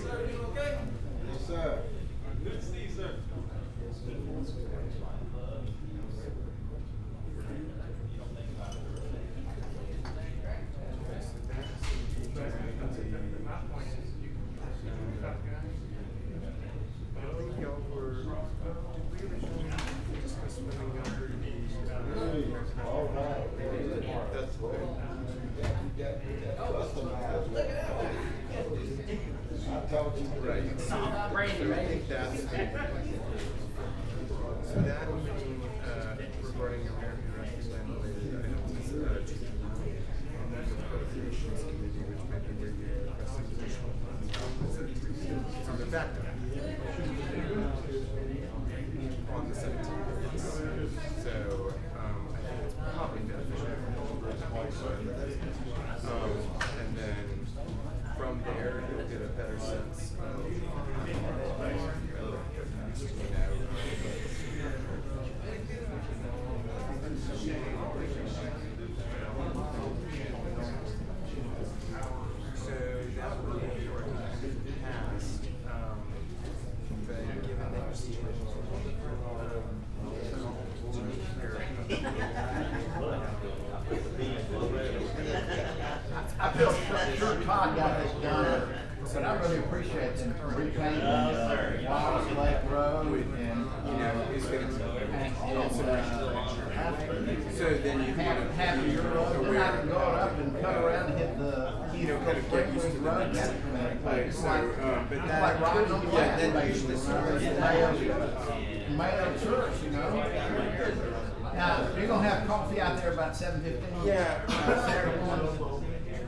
Yes, sir. Good to see you, sir. All right. That's what. I told you. Right. So I think that's so that meeting regarding American Rescue Plan related items is and then the appropriations committee, which might be where you're requesting additional funds. So the fact on the 17th. So I think it's probably beneficial and then from there you'll get a better sense of so that will be passed, but given that I feel sure Todd got this done, but I really appreciate them repainting Wallace Lake Road and, you know, is going to so then you half your road, then I can go up and cut around and hit the, you know, kind of get used to the road. right, so, but It's that, like riding on the yeah, land, then usually Mayo Church, you know? Now, you're gonna have coffee out there about 7:15? yeah, Saturday morning.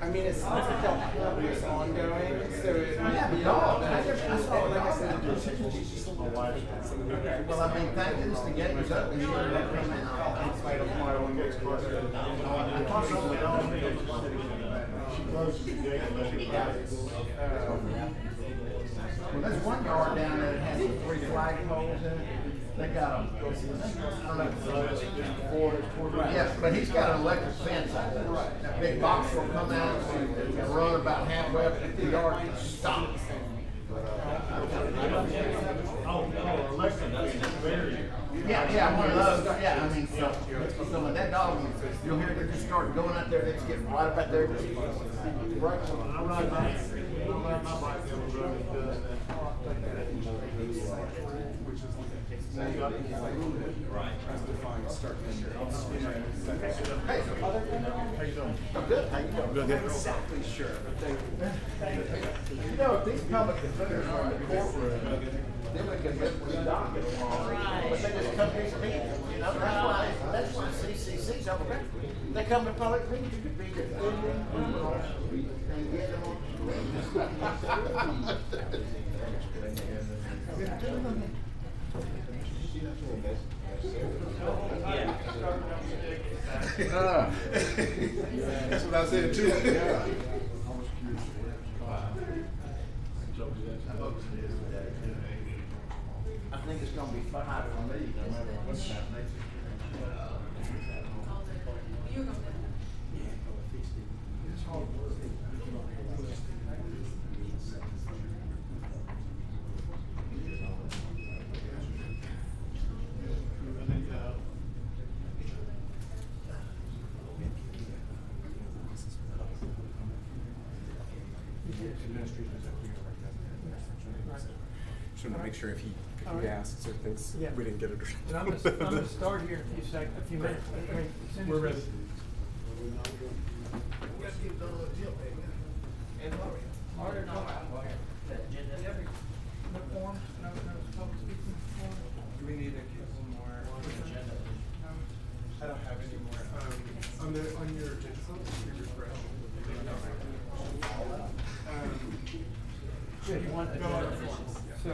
I mean, it's like it's ongoing, so it Yeah, might be the dog, I I saw a like I dog said, out there. Well, I mean, thank goodness the gate was open, you were able to come out. I talked to the dog. She closes the gate and lets you out. Well, there's one yard down there that has the 3 flagpoles in it. They got them. Yes, but he's got an electric fence out there. That big box will come out and run about halfway up the yard and stop. Yeah, one of those. Yeah, I mean, so when that dog, you'll hear it just start going out there, it's getting right up out there. I'm not my bike right, as defined, start measure. Hey, how you doing? I'm good. How you doing? I'm not exactly sure, but thank you. You know, if these public defenders are in the courtroom, then we can get the docket along. But they just come to these meetings, you know, that's why CCC's over there. They come to public meetings to be defending criminals and get them on. That's what I said too. Yeah. I think it's gonna be fun for me, no matter what's happening. Just want to make sure if he asks or thinks Yeah. we didn't get it or And I'm gonna start here in a few minutes. I mean, as soon as We're ready. Order no forms, no public speaking forms. Do we need a couple more? I don't have any more. On your agenda, you refresh. Yeah, you want agenda forms. So,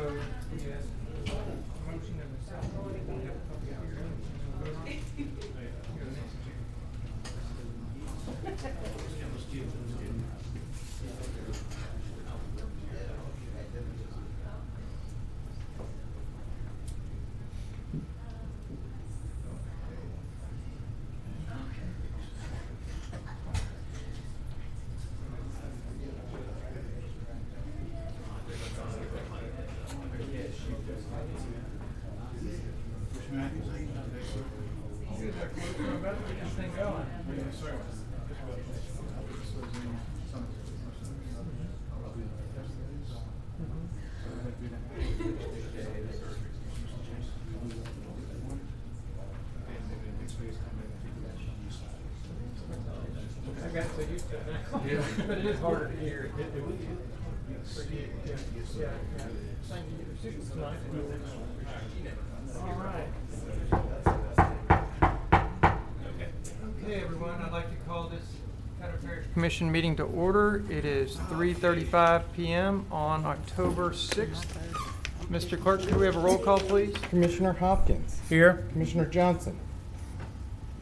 yes, motion and a second. We have a copy of your own. But it is harder to hear. For you, yeah. Thank you. It's nice. All right. Okay, everyone, I'd like to call this Caddo Parish Commission meeting to order. It is 3:35 p.m. on October 6th. Mr. Clerk, could we have a roll call, please? Commissioner Hopkins. Here. Commissioner Johnson.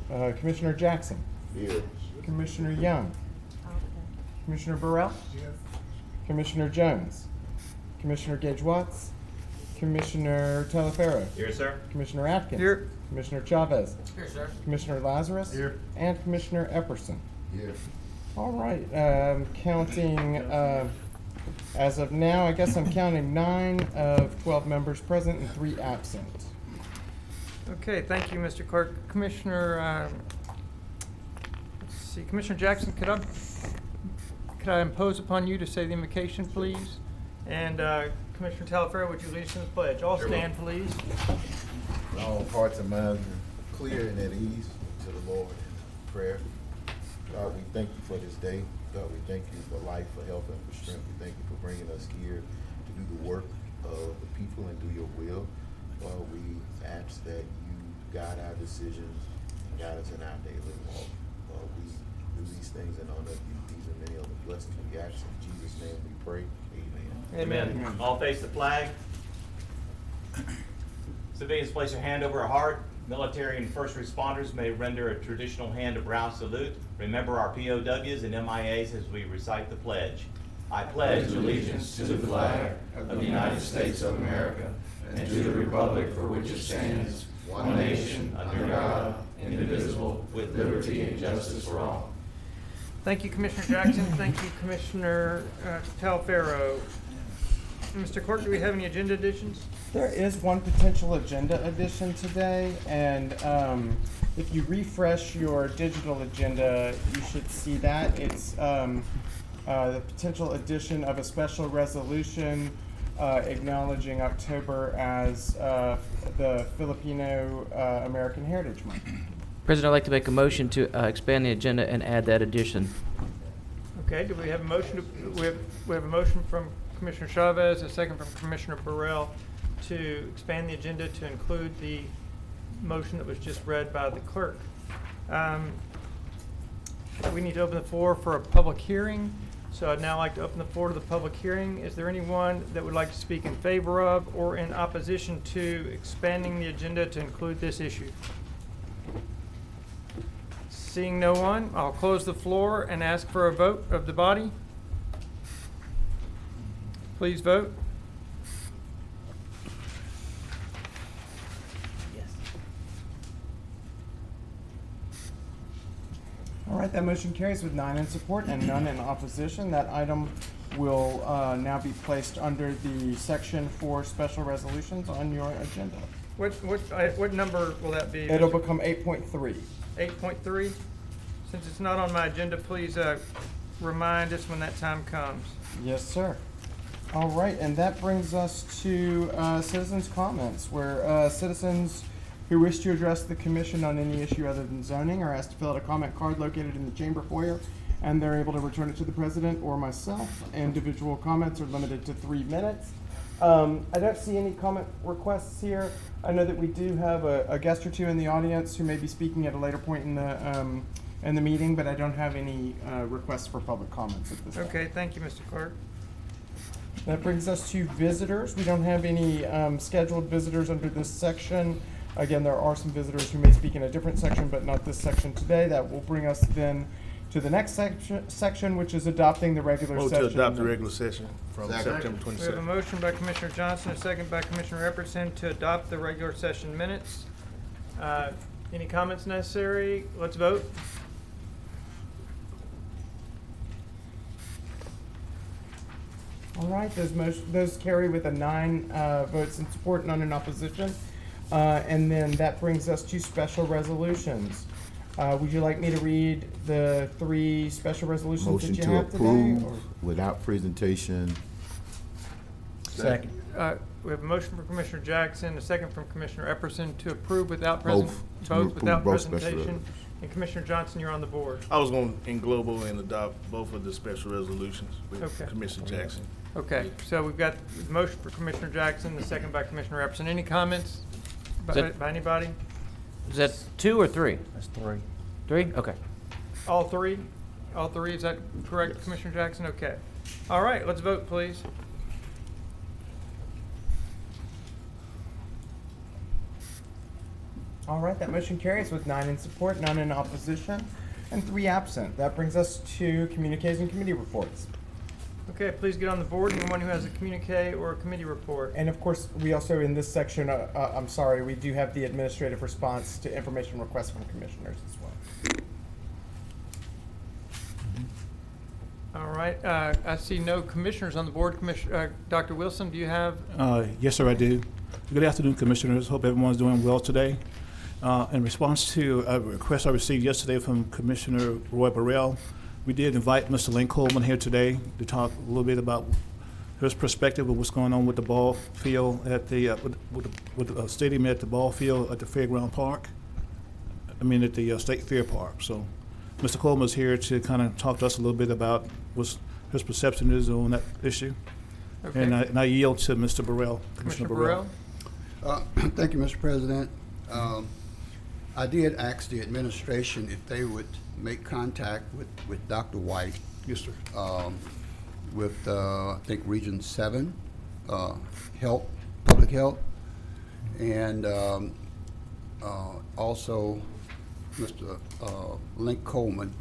Commissioner Jackson. Here. Commissioner Young. Commissioner Burrell. Commissioner Jones. Commissioner Gage Watts. Commissioner Telefero. Here, sir. Commissioner Atkins. Here. Commissioner Chavez. Here, sir. Commissioner Lazarus. Here. And Commissioner Epperson. Here. All right, counting, as of now, I guess I'm counting 9 of 12 members present and 3 absent. Okay, thank you, Mr. Clerk. Commissioner, let's see, Commissioner Jackson, could I impose upon you to say the invocation, please? And Commissioner Telefero, would you lead us in the pledge? All stand, please. All hearts and minds are clear and at ease to the Lord in prayer. God, we thank you for this day. God, we thank you for life, for health, and for strength. We thank you for bringing us here to do the work of the people and do your will. Lord, we ask that you guide our decisions and guide us in our daily walk. Lord, we do these things in honor of you. These are many of the blessings we ask. In Jesus' name we pray. Amen. Amen. All face the flag. Civilians, place your hand over our heart. Military and first responders may render a traditional hand of brow salute. Remember our POWs and MIAs as we recite the pledge. I pledge allegiance to the flag of the United States of America and to the republic for which it stands, one nation, under God, indivisible, with liberty and justice for all. Thank you, Commissioner Jackson. Thank you, Commissioner Telefero. Mr. Clerk, do we have any agenda additions? There is one potential agenda addition today, and if you refresh your digital agenda, you should see that. It's the potential addition of a special resolution acknowledging October as the Filipino American Heritage Month. President, I'd like to make a motion to expand the agenda and add that addition. Okay, do we have a motion? We have a motion from Commissioner Chavez, a second from Commissioner Burrell to expand the agenda to include the motion that was just read by the clerk. We need to open the floor for a public hearing. So I'd now like to open the floor to the public hearing. Is there anyone that would like to speak in favor of or in opposition to expanding the agenda to include this issue? Seeing no one, I'll close the floor and ask for a vote of the body. Please vote. Yes. All right, that motion carries with 9 in support and none in opposition. That item will now be placed under the section for special resolutions on your agenda. What number will that be? It'll become 8.3. 8.3. Since it's not on my agenda, please remind us when that time comes. Yes, sir. All right, and that brings us to citizens' comments, where citizens who wish to address the commission on any issue other than zoning are asked to fill out a comment card located in the chamber foyer, and they're able to return it to the president or myself. Individual comments are limited to 3 minutes. I don't see any comment requests here. I know that we do have a guest or two in the audience who may be speaking at a later point in the meeting, but I don't have any requests for public comments at this time. Okay, thank you, Mr. Clerk. That brings us to visitors. We don't have any scheduled visitors under this section. Again, there are some visitors who may speak in a different section, but not this section today. That will bring us then to the next section, which is adopting the regular session. Move to adopt the regular session from Second. September We have a 22nd. motion by Commissioner Johnson, a second by Commissioner Epperson to adopt the regular session minutes. Any comments necessary? Let's vote. All right, those carry with a 9 votes in support, none in opposition. And then that brings us to special resolutions. Would you like me to read the 3 special resolutions Motion that you to have today? approve or- without presentation. Second. We have a motion from Commissioner Jackson, a second from Commissioner Epperson to approve without Both. To both approve without both special presentation And Commissioner Johnson, you're on the board. I was going to global and adopt both of the special resolutions with Okay. Commissioner Jackson. Okay, so we've got the motion for Commissioner Jackson, the second by Commissioner Epson. Any comments by anybody? Is that 2 or 3? That's 3. 3? Okay. All three? All three, is that correct, Yes. Commissioner Jackson? Okay. All right, let's vote, please. All right, that motion carries with 9 in support, none in opposition, and 3 absent. That brings us to communiques and committee reports. Okay, please get on the board, anyone who has a communique or a committee report. And of course, we also, in this section, I'm sorry, we do have the administrative response to information requests from commissioners as well. All right, I see no commissioners on the board. Dr. Wilson, do you have? Yes, sir, I do. Good afternoon, Commissioners. Hope everyone's doing well today. In response to a request I received yesterday from Commissioner Roy Burrell, we did invite Mr. Lynn Coleman here today to talk a little bit about his perspective of what's going on with the ball field at the with the stadium at the ball field at the Fairground Park. I mean at the State Fair Park. So, Mr. Coleman is here to kind of talk to us a little bit about what his perception is on that issue. Okay. And I yield to Mr. Burrell, Commissioner Burrell? Thank you, Mr. President. I did ask the administration if they would make contact with Dr. White Yes, sir. with, I think, Region 7, Health, Public Health, and also Mr. Link Coleman,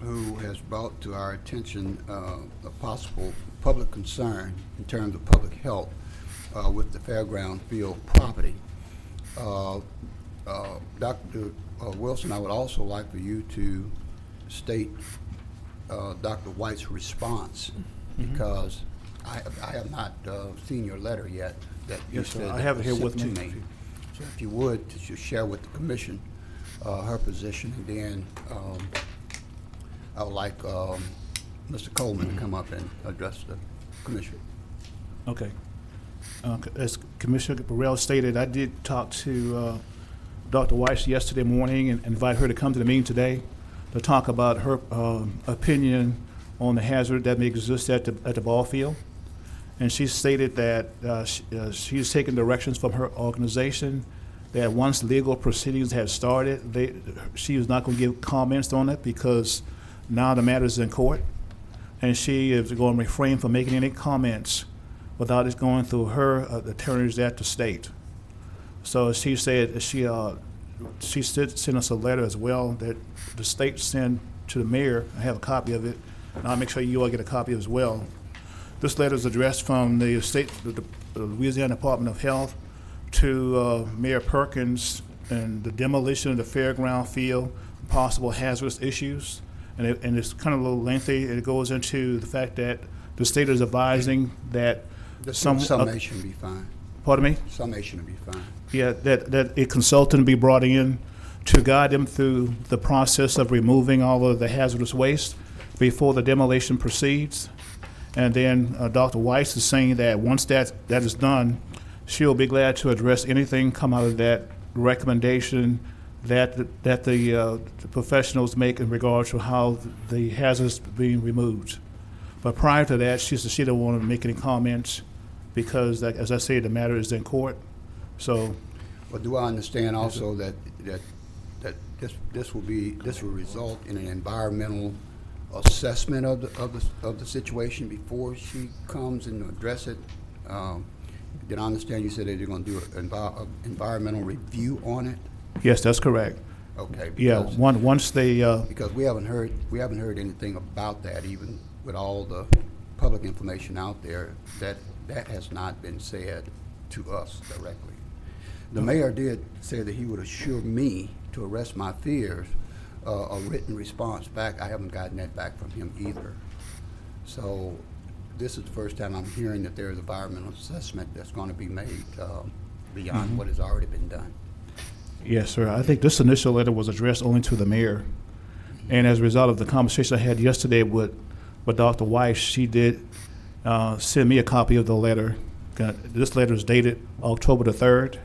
who has brought to our attention a possible public concern in terms of public health with the fairground field property. Dr. Wilson, I would also like for you to state Dr. White's response, because I have not seen your letter yet that you Yes, sir. said I have it here sent with to me. So if you would, to share with the commission her position, and then I would like Mr. Coleman to come up and address the commission. Okay. As Commissioner Burrell stated, I did talk to Dr. Weiss yesterday morning and invite her to come to the meeting today to talk about her opinion on the hazard that may exist at the ball field. And she stated that she's taken directions from her organization that once legal proceedings had started, she was not going to give comments on it because now the matter is in court. And she is going to refrain from making any comments without it going through her attorneys at the state. So she said she sent us a letter as well that the state sent to the mayor. I have a copy of it, and I'll make sure you all get a copy as well. This letter is addressed from the Louisiana Department of Health to Mayor Perkins and the demolition of the fairground field, possible hazardous issues. And it's kind of a little lengthy. It goes into the fact that the state is advising that Summation would be fine. Pardon me? Summation would be fine. Yeah, that a consultant be brought in to guide them through the process of removing all of the hazardous waste before the demolition proceeds. And then Dr. Weiss is saying that once that is done, she'll be glad to address anything come out of that recommendation that the professionals make in regard to how the hazards being removed. But prior to that, she said she don't want to make any comments because, as I say, the matter is in court. So, Well, do I understand also that this will result in an environmental assessment of the situation before she comes and address it? Did I understand you said that you're going to do an environmental review on it? yes, that's correct. Okay. Yeah, once they Because we haven't heard anything about that, even with all the public information out there, that has not been said to us directly. The mayor did say that he would assure me, to arrest my fears, a written response back. I haven't gotten that back from him either. So this is the first time I'm hearing that there is environmental assessment that's going to be made beyond what has already been done. Yes, sir. I think this initial letter was addressed only to the mayor. And as a result of the conversation I had yesterday with Dr. Weiss, she did send me a copy of the letter. This letter is dated October the 3rd.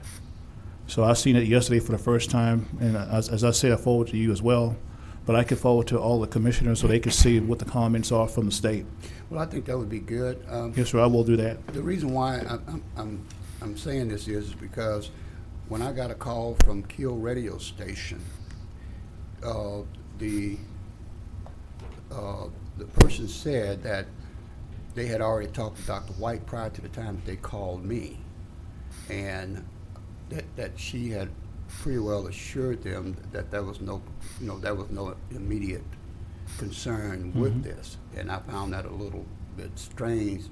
So I seen it yesterday for the first time, and as I said, I forward to you as well. But I can forward to all the commissioners so they can see what the comments are from the state. Well, I think that would be good. Yes, sir, I will do that. The reason why I'm saying this is because when I got a call from Kill Radio Station, the person said that they had already talked to Dr. White prior to the time that they called me, and that she had pretty well assured them that there was no immediate concern with this. And I found that a little bit strange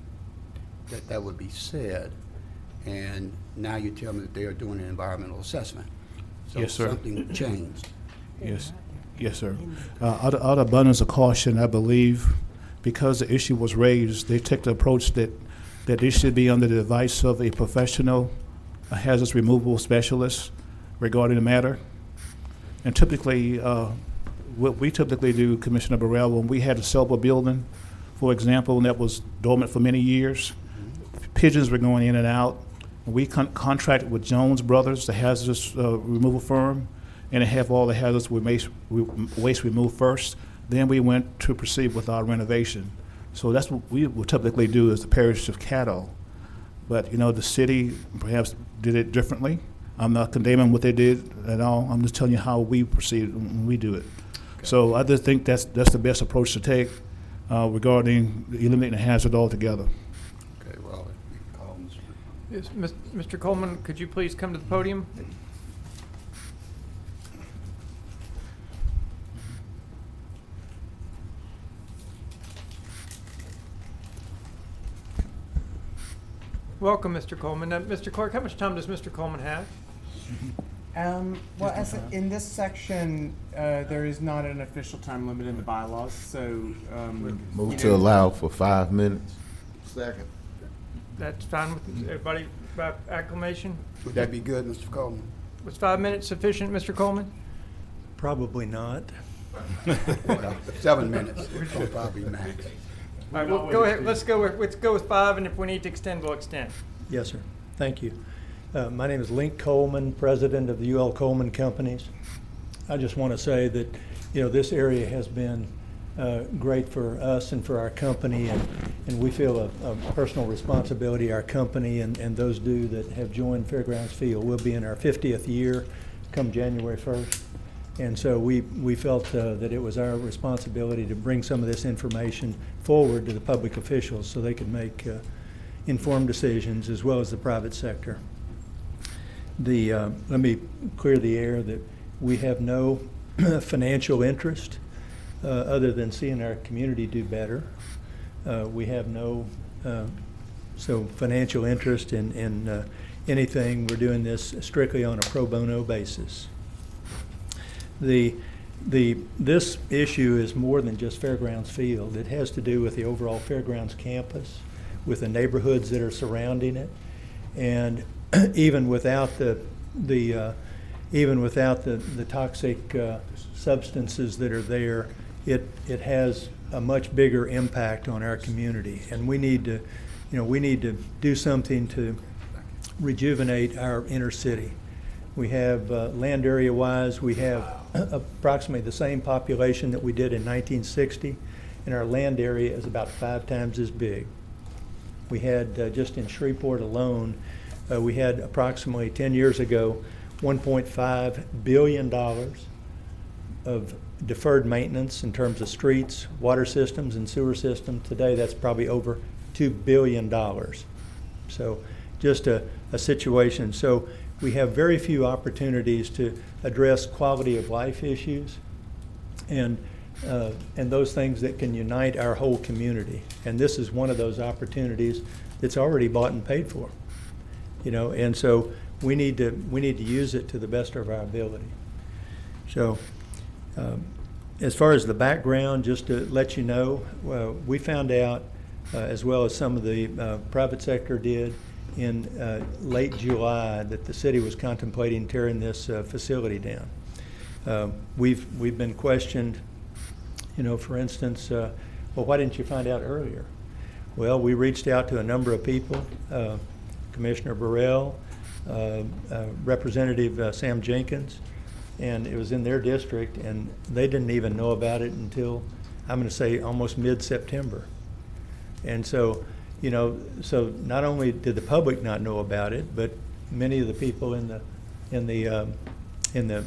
that would be said. And now you tell me that they are doing an environmental assessment. So Yes, sir. something changed. Yes, sir. Out of abundance of caution, I believe, because the issue was raised, they took the approach that it should be under the advice of a professional, a hazardous removal specialist regarding the matter. And typically, what we typically do, Commissioner Burrell, when we had a Selma building, for example, and that was dormant for many years, pigeons were going in and out. We contracted with Jones Brothers, the hazardous removal firm, and they have all the hazardous waste removed first. Then we went to proceed with our renovation. So that's what we would typically do as the parish of Caddo. But, the city perhaps did it differently. I'm not condemning what they did at all. I'm just telling you how we proceed when we do it. Okay. So I just think that's the best approach to take regarding eliminating the hazard altogether. Okay, well, we can call Mr. Yes, Mr. Coleman, could you please come to the podium? Welcome, Mr. Coleman. Mr. Clark, how much time does Mr. Coleman have? Well, in this section, there is not an official time limit in the bylaws, so. Move to allow for 5 minutes. Second. That's fine with everybody by acclamation? Would that be good, Mr. Coleman? Was 5 minutes sufficient, Mr. Coleman? Probably not. 7 minutes, will probably max. All right, well, go ahead. Let's go with 5, and if we need to extend, we'll extend. Yes, sir. Thank you. My name is Link Coleman, president of the UL Coleman Companies. I just want to say that, this area has been great for us and for our company, and we feel a personal responsibility, our company and those that have joined Fairgrounds Field. We'll be in our 50th year come January 1st. And so we felt that it was our responsibility to bring some of this information forward to the public officials so they could make informed decisions, as well as the private sector. Let me clear the air that we have no financial interest other than seeing our community do better. We have no financial interest in anything. We're doing this strictly on a pro bono basis. This issue is more than just Fairgrounds Field. It has to do with the overall Fairgrounds campus, with the neighborhoods that are surrounding it, and even without the toxic substances that are there, it has a much bigger impact on our community. And we need to do something to rejuvenate our inner city. We have land area wise, we have approximately the same population that we did in 1960, and our land area is about 5 times as big. We had just in Shreveport alone, we had approximately 10 years ago $1.5 billion of deferred maintenance in terms of streets, water systems, and sewer systems. Today that's probably over $2 billion. So just a situation. So we have very few opportunities to address quality of life issues and those things that can unite our whole community. And this is one of those opportunities that's already bought and paid for, and so we need to use it to the best of our ability. So as far as the background, just to let you know, we found out, as well as some of the private sector did, in late July, that the city was contemplating tearing this facility down. We've been questioned, for instance, well, why didn't you find out earlier? Well, we reached out to a number of people, Commissioner Burrell, Representative Sam Jenkins, and it was in their district, and they didn't even know about it until, I'm going to say, almost mid-September. And so, you know, so not only did the public not know about it, but many of the people in the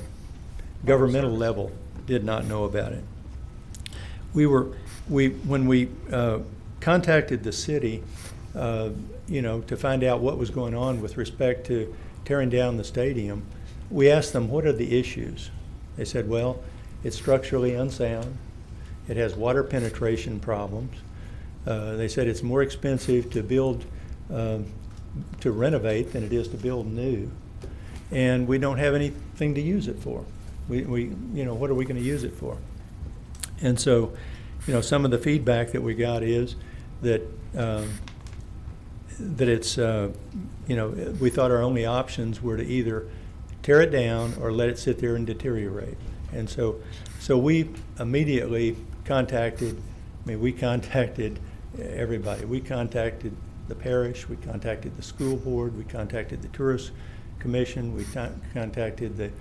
governmental level did not know about it. When we contacted the city, you know, to find out what was going on with respect to tearing down the stadium, we asked them, what are the issues? They said, well, it's structurally unsound. It has water penetration problems. They said it's more expensive to build, to renovate than it is to build new. And we don't have anything to use it for. You know, what are we going to use it for? And so, you know, some of the feedback that we got is that that it's, you know, we thought our only options were to either tear it down or let it sit there and deteriorate. And so we immediately contacted everybody. We contacted the parish, we contacted the school board, we contacted the tourist commission, we contacted the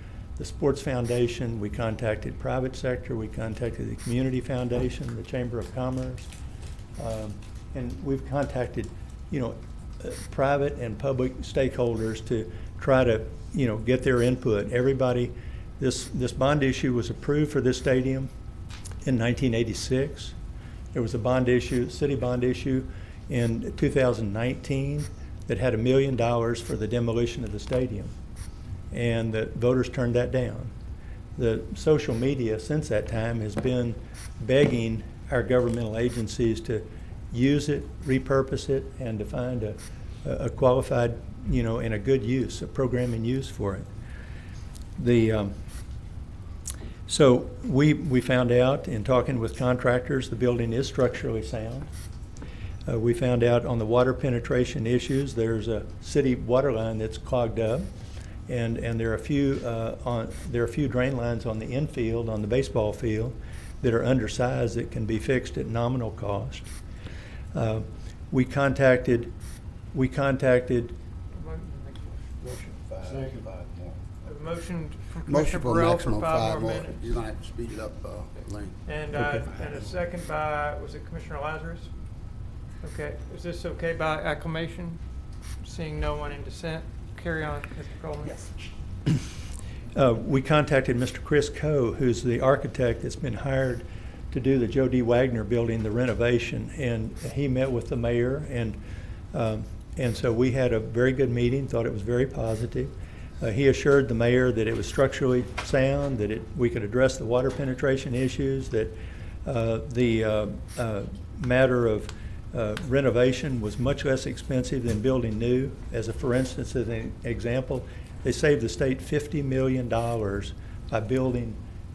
sports foundation, we contacted private sector, we contacted the community foundation, the Chamber of Commerce, and we've contacted, you know, private and public stakeholders to try to, you know, get their input. Everybody, this bond issue was approved for this stadium in 1986. There was a bond issue, city bond issue in 2019 that had $1 million for the demolition of the stadium, and the voters turned that down. The social media since that time has been begging our governmental agencies to use it, repurpose it, and to find a qualified, you know, and a good use, a programming use for it. So we found out in talking with contractors, the building is structurally sound. We found out on the water penetration issues, there's a city water line that's clogged up, and there are a few drain lines on the infield, on the baseball field, that are undersized that can be fixed at nominal cost. We contacted. A motion from Commissioner Motion for Burrell for maximum 5 more more. minutes. You're gonna have to speed it up, Lane. And a second by, was it Commissioner Lazarus? Okay, is this okay by acclamation? Seeing no one in dissent, carry on, Mr. Coleman. Yes. We contacted Mr. Chris Coe, who's the architect that's been hired to do the Joe D. Wagner building, the renovation, and he met with the mayor, and so we had a very good meeting, thought it was very positive. He assured the mayor that it was structurally sound, that we could address the water penetration issues, that the matter of renovation was much less expensive than building new. For instance, as an example, they saved the state $50 million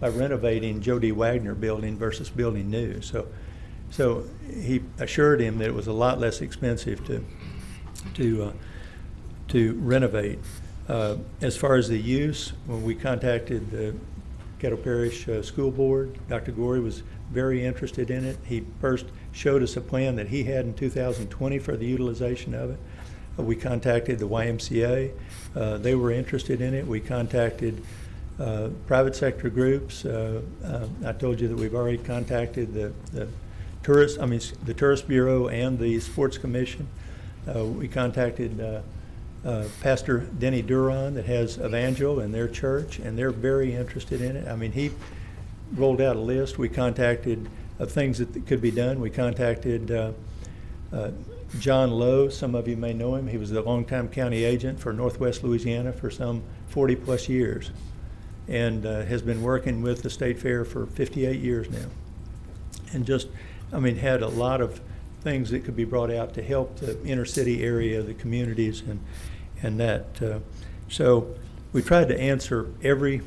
by renovating Joe D. Wagner building versus building new. So he assured him that it was a lot less expensive to renovate. As far as the use, when we contacted the Caddo Parish School Board, Dr. Gorey was very interested in it. He first showed us a plan that he had in 2020 for the utilization of it. We contacted the YMCA. They were interested in it. We contacted private sector groups. I told you that we've already contacted the Tourist Bureau and the Sports Commission. We contacted Pastor Denny Duran that has Evangel in their church, and they're very interested in it. I mean, he rolled out a list. We contacted of things that could be done. We contacted John Lowe. Some of you may know him. He was the longtime county agent for Northwest Louisiana for some 40 plus years, and has been working with the State Fair for 58 years now. And just, I mean, had a lot of things that could be brought out to help the inner city area, the communities, and that. So we tried to answer every,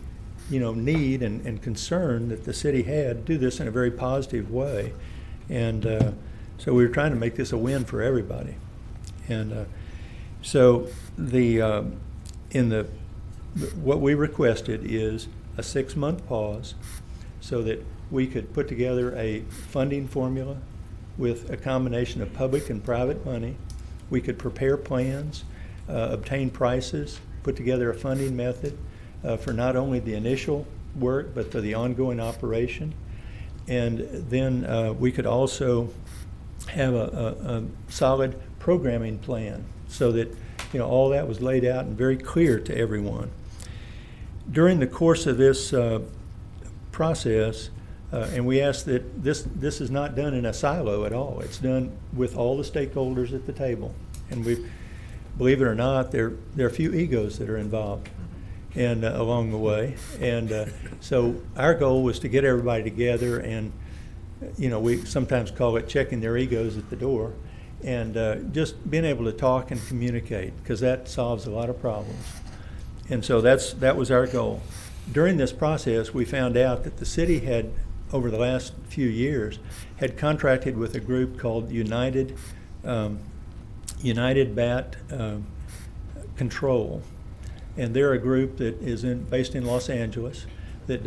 need and concern that the city had, do this in a very positive way. And so we were trying to make this a win for everybody. And so what we requested is a 6-month pause so that we could put together a funding formula with a combination of public and private money. We could prepare plans. obtain prices, put together a funding method for not only the initial work, but for the ongoing operation. And then we could also have a solid programming plan so that, you know, all that was laid out and very clear to everyone. During the course of this process, and we ask that this is not done in a silo at all. It's done with all the stakeholders at the table. And we, believe it or not, there are a few egos that are involved and along the way. And so our goal was to get everybody together, and you know, we sometimes call it checking their egos at the door, and just being able to talk and communicate, because that solves a lot of problems. And so that was our goal. During this process, we found out that the city had, over the last few years, had contracted with a group called United Bat Control. And they're a group that is based in Los Angeles that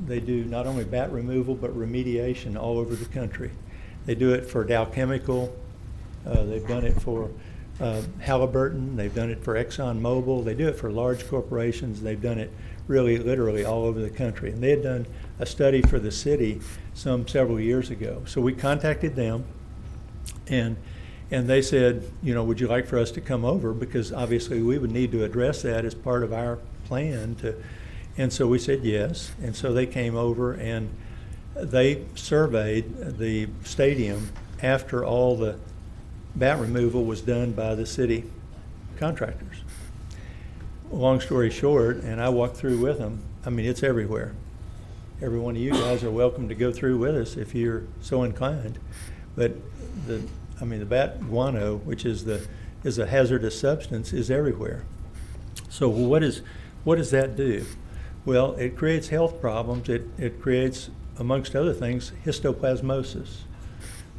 they do not only bat removal, but remediation all over the country. They do it for Dow Chemical, they've done it for Halliburton, they've done it for ExxonMobil, they do it for large corporations, they've done it really literally all over the country. And they had done a study for the city several years ago. So we contacted them, and they said, you know, would you like for us to come over? Because obviously we would need to address that as part of our plan and so we said yes. And so they came over and they surveyed the stadium after all the bat removal was done by the city contractors. Long story short, and I walked through with them, I mean, it's everywhere. Every one of you guys are welcome to go through with us if you're so inclined. But the bat guano, which is a hazardous substance, is everywhere. So what does that do? Well, it creates health problems. It creates, amongst other things, histoplasmosis.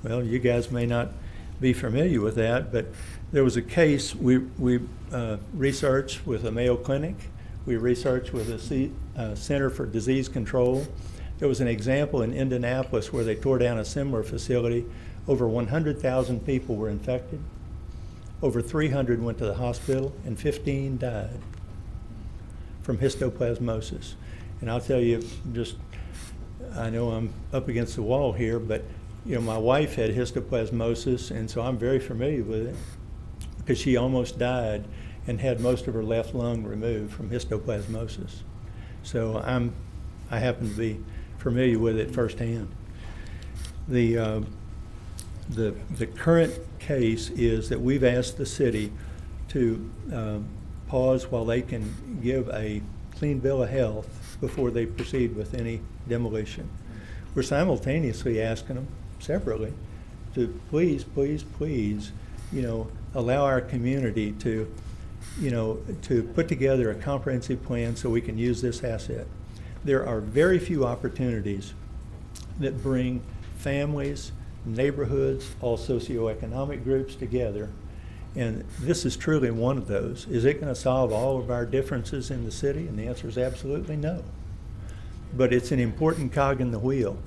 Well, you guys may not be familiar with that, but there was a case we researched with a Mayo Clinic. We researched with a Center for Disease Control. There was an example in Indianapolis where they tore down a similar facility. Over 100,000 people were infected. Over 300 went to the hospital, and 15 died from histoplasmosis. And I'll tell you, I know I'm up against the wall here, but you know, my wife had histoplasmosis, and so I'm very familiar with it because she almost died and had most of her left lung removed from histoplasmosis. So I happen to be familiar with it firsthand. The current case is that we've asked the city to pause while they can give a clean bill of health before they proceed with any demolition. We're simultaneously asking them separately to please, you know, allow our community to put together a comprehensive plan so we can use this asset. There are very few opportunities that bring families, neighborhoods, all socioeconomic groups together, and this is truly one of those. Is it going to solve all of our differences in the city? And the answer is absolutely no. But it's an important cog in the wheel,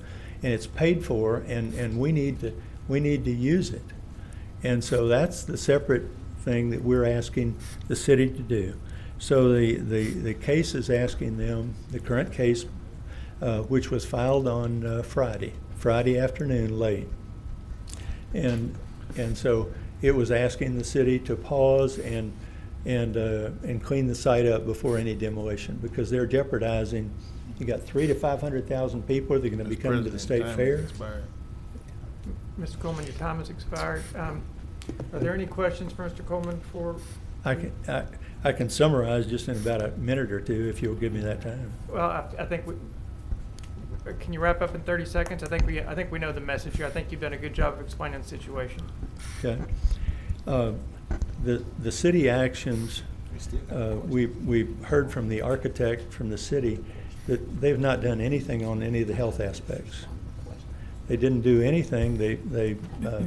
and it's paid for, and we need to use it. And so that's the separate thing that we're asking the city to do. So the case is asking them, the current case, which was filed on Friday afternoon late, and so it was asking the city to pause and clean the site up before any demolition, because they're jeopardizing. You got 300,000 to 500,000 people that are going to be coming to the state fair. Mr. Coleman, your time has expired. Are there any questions for Mr. Coleman before? I can summarize just in about a minute or two if you'll give me that time. Well, I think can you wrap up in 30 seconds? I think we know the message here. I think you've done a good job of explaining the situation. Okay. The city actions, we heard from the architect from the city that they've not done anything on any of the health aspects. They didn't do anything. They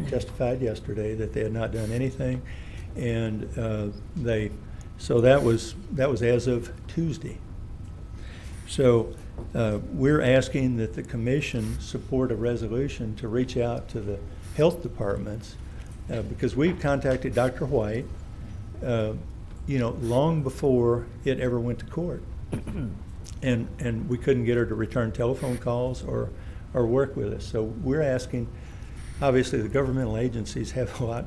testified yesterday that they had not done anything, and so that was as of Tuesday. So we're asking that the commission support a resolution to reach out to the health departments because we've contacted Dr. White long before it ever went to court. And we couldn't get her to return telephone calls or work with us. So we're asking, obviously the governmental agencies have a lot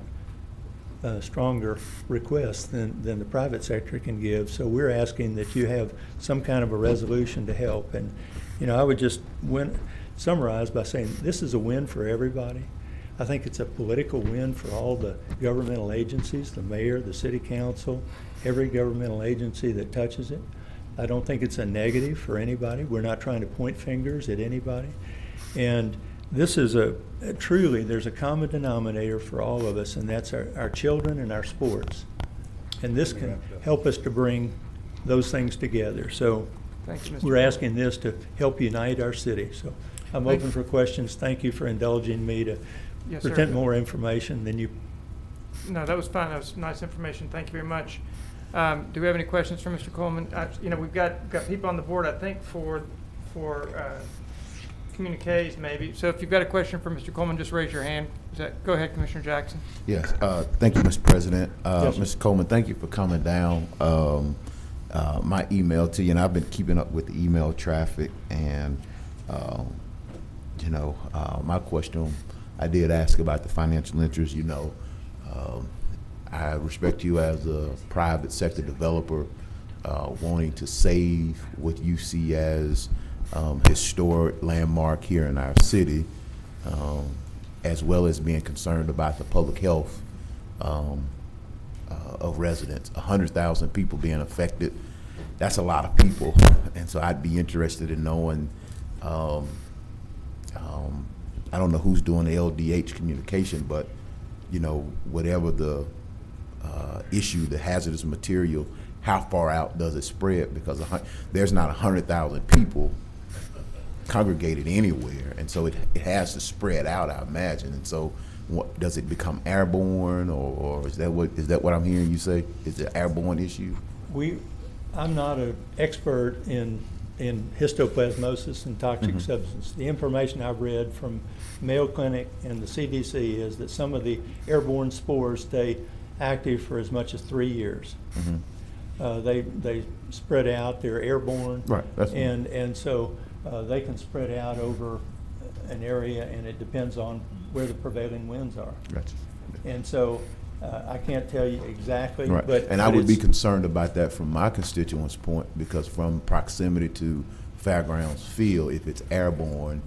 stronger requests than the private sector can give. So we're asking that you have some kind of a resolution to help. And, I would just summarize by saying this is a win for everybody. I think it's a political win for all the governmental agencies, the mayor, the city council, every governmental agency that touches it. I don't think it's a negative for anybody. We're not trying to point fingers at anybody. And this is truly, there's a common denominator for all of us, and that's our children and our sports. And this can help us to bring those things together. So Thank you, Mr. we're asking this to help unite our city. So I'm open for questions. Thank you for indulging me to Yes, present sir. more information than you. No, that was fine. That was nice information. Thank you very much. Do we have any questions for Mr. Coleman? We've got people on the board, I think, for communiques maybe. So if you've got a question for Mr. Coleman, just raise your hand. Go ahead, Commissioner Jackson. Yes, thank you, Mr. President. Yes, sir. Mr. Coleman, thank you for coming down. My email to you, and I've been keeping up with the email traffic, and my question, I did ask about the financial interest. I respect you as a private sector developer wanting to save what you see as historic landmark here in our city, as well as being concerned about the public health of residents. 100,000 people being affected, that's a lot of people. And so I'd be interested in knowing, I don't know who's doing the LDH communication, but whatever the issue, the hazardous material, how far out does it spread? Because there's not 100,000 people congregated anywhere, and so it has to spread out, I imagine. And so, does it become airborne, or is that what I'm hearing you say? Is it an airborne issue? I'm not an expert in histoplasmosis and toxic substance. The information I've read from Mayo Clinic and the CDC is that some of the airborne spores stay active for as much as 3 years. They spread out. They're airborne, Right. And so they can spread out over an area, and it depends on where the prevailing winds are. Gotcha. And so I can't tell you exactly, Right. but I would be it's- concerned about that from my constituents' point, because from proximity to Fairgrounds Field, if it's airborne,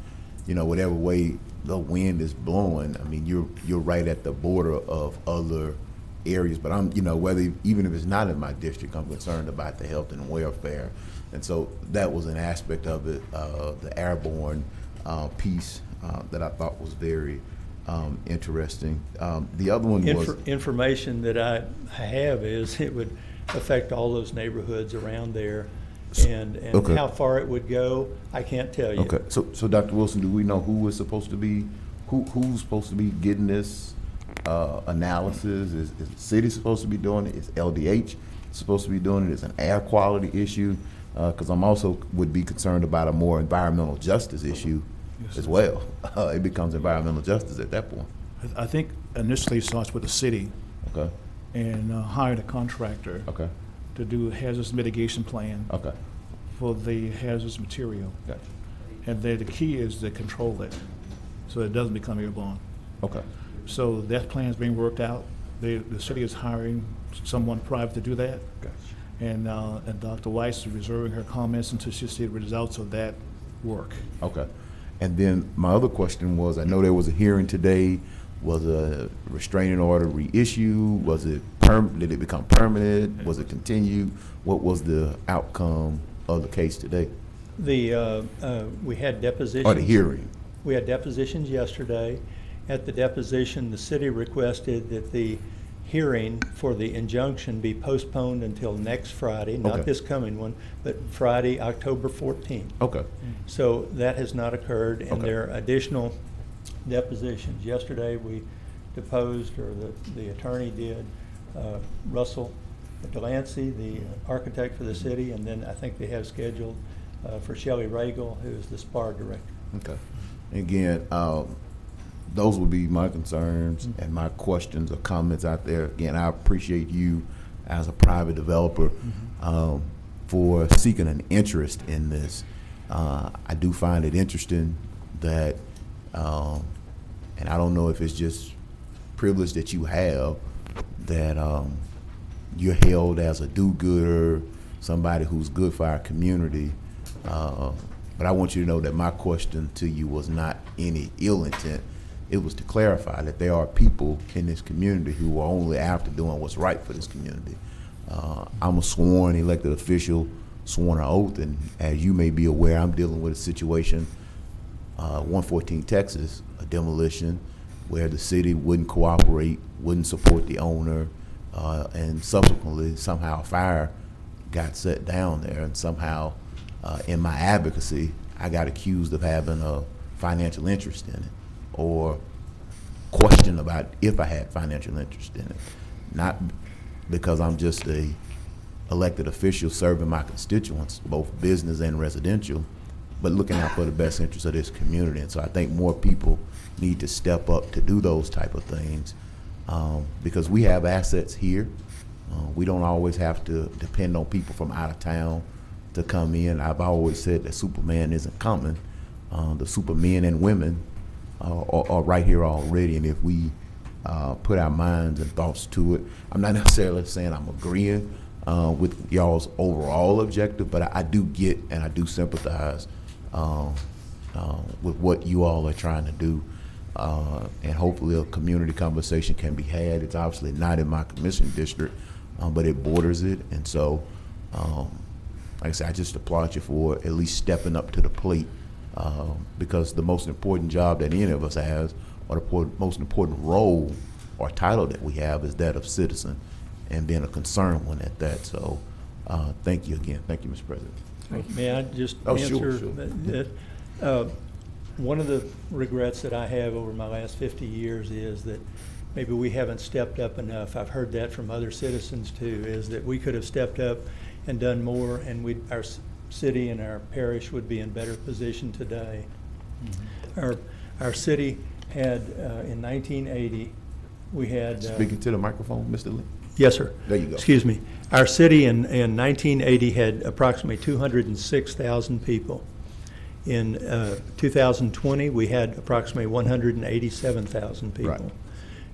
whatever way the wind is blowing, I mean, you're right at the border of other areas. But I'm, even if it's not in my district, I'm concerned about the health and welfare. And so that was an aspect of it, the airborne piece that I thought was very interesting. The other one was information that I have is it would affect all those neighborhoods around there, and Okay. how far it would go, I can't tell you. okay. So Dr. Wilson, do we know who's supposed to be getting this analysis? Is the city supposed to be doing it? Is LDH supposed to be doing it? Is an air quality issue? Because I'm also would be concerned about a more environmental justice issue as well. It becomes environmental justice at that point. I think initially it starts with the city Okay. and hiring a contractor Okay. to do a hazardous mitigation plan Okay. for the hazardous material. Gotcha. And then the key is to control it so it doesn't become airborne. Okay. So that plan is being worked out. The city is hiring someone private to do that. Gotcha. And Dr. Weiss is reserving her comments until she sees the results of that work. Okay. And then my other question was, I know there was a hearing today. Was a restraining order reissued? Was it did it become permanent? Was it continued? What was the outcome of the case today? We had depositions. Or the hearing? We had depositions yesterday. At the deposition, the city requested that the hearing for the injunction be postponed until next Friday, not Okay. this coming one, but Friday, October 14th. Okay. So that has not occurred, and Okay. there are additional depositions. Yesterday, we deposed, or the attorney did, Russell Delancey, the architect for the city, and then I think they have scheduled for Shelley Regal, who is the SPAR director. Okay. Again, those would be my concerns and my questions or comments out there. Again, I appreciate you as a private developer for seeking an interest in this. I do find it interesting that, and I don't know if it's just privilege that you have, that you're held as a do-gooder, somebody who's good for our community. But I want you to know that my question to you was not any ill intent. It was to clarify that there are people in this community who are only after doing what's right for this community. I'm a sworn elected official, sworn an oath, and as you may be aware, I'm dealing with a situation, 114 Texas, a demolition, where the city wouldn't cooperate, wouldn't support the owner, and subsequently somehow a fire got set down there, and somehow in my advocacy, I got accused of having a financial interest in it, or questioned about if I had financial interest in it. Not because I'm just a elected official serving my constituents, both business and residential, but looking out for the best interests of this community. And so I think more people need to step up to do those type of things, because we have assets here. We don't always have to depend on people from out of town to come in. I've always said that Superman isn't coming. The supermen and women are right here already, and if we put our minds and thoughts to it, I'm not necessarily saying I'm agreeing with y'all's overall objective, but I do get and I do sympathize with what you all are trying to do, and hopefully a community conversation can be had. It's obviously not in my commission district, but it borders it, and so like I said, I just applaud you for at least stepping up to the plate, because the most important job that any of us has, or the most important role or title that we have, is that of citizen, and being a concerned one at that. So thank you again. Thank you, Mr. President. May I just answer sure. that? One of the regrets that I have over my last 50 years is that maybe we haven't stepped up enough. I've heard that from other citizens too, is that we could have stepped up and done more, and our city and our parish would be in better position today. Mm-hmm. Our city had, in 1980, we had... Speaking to the microphone, Mr. Lee. Yes, sir. There you go. Excuse me. Our city in 1980 had approximately 206,000 people. In 2020, we had approximately 187,000 people. Right.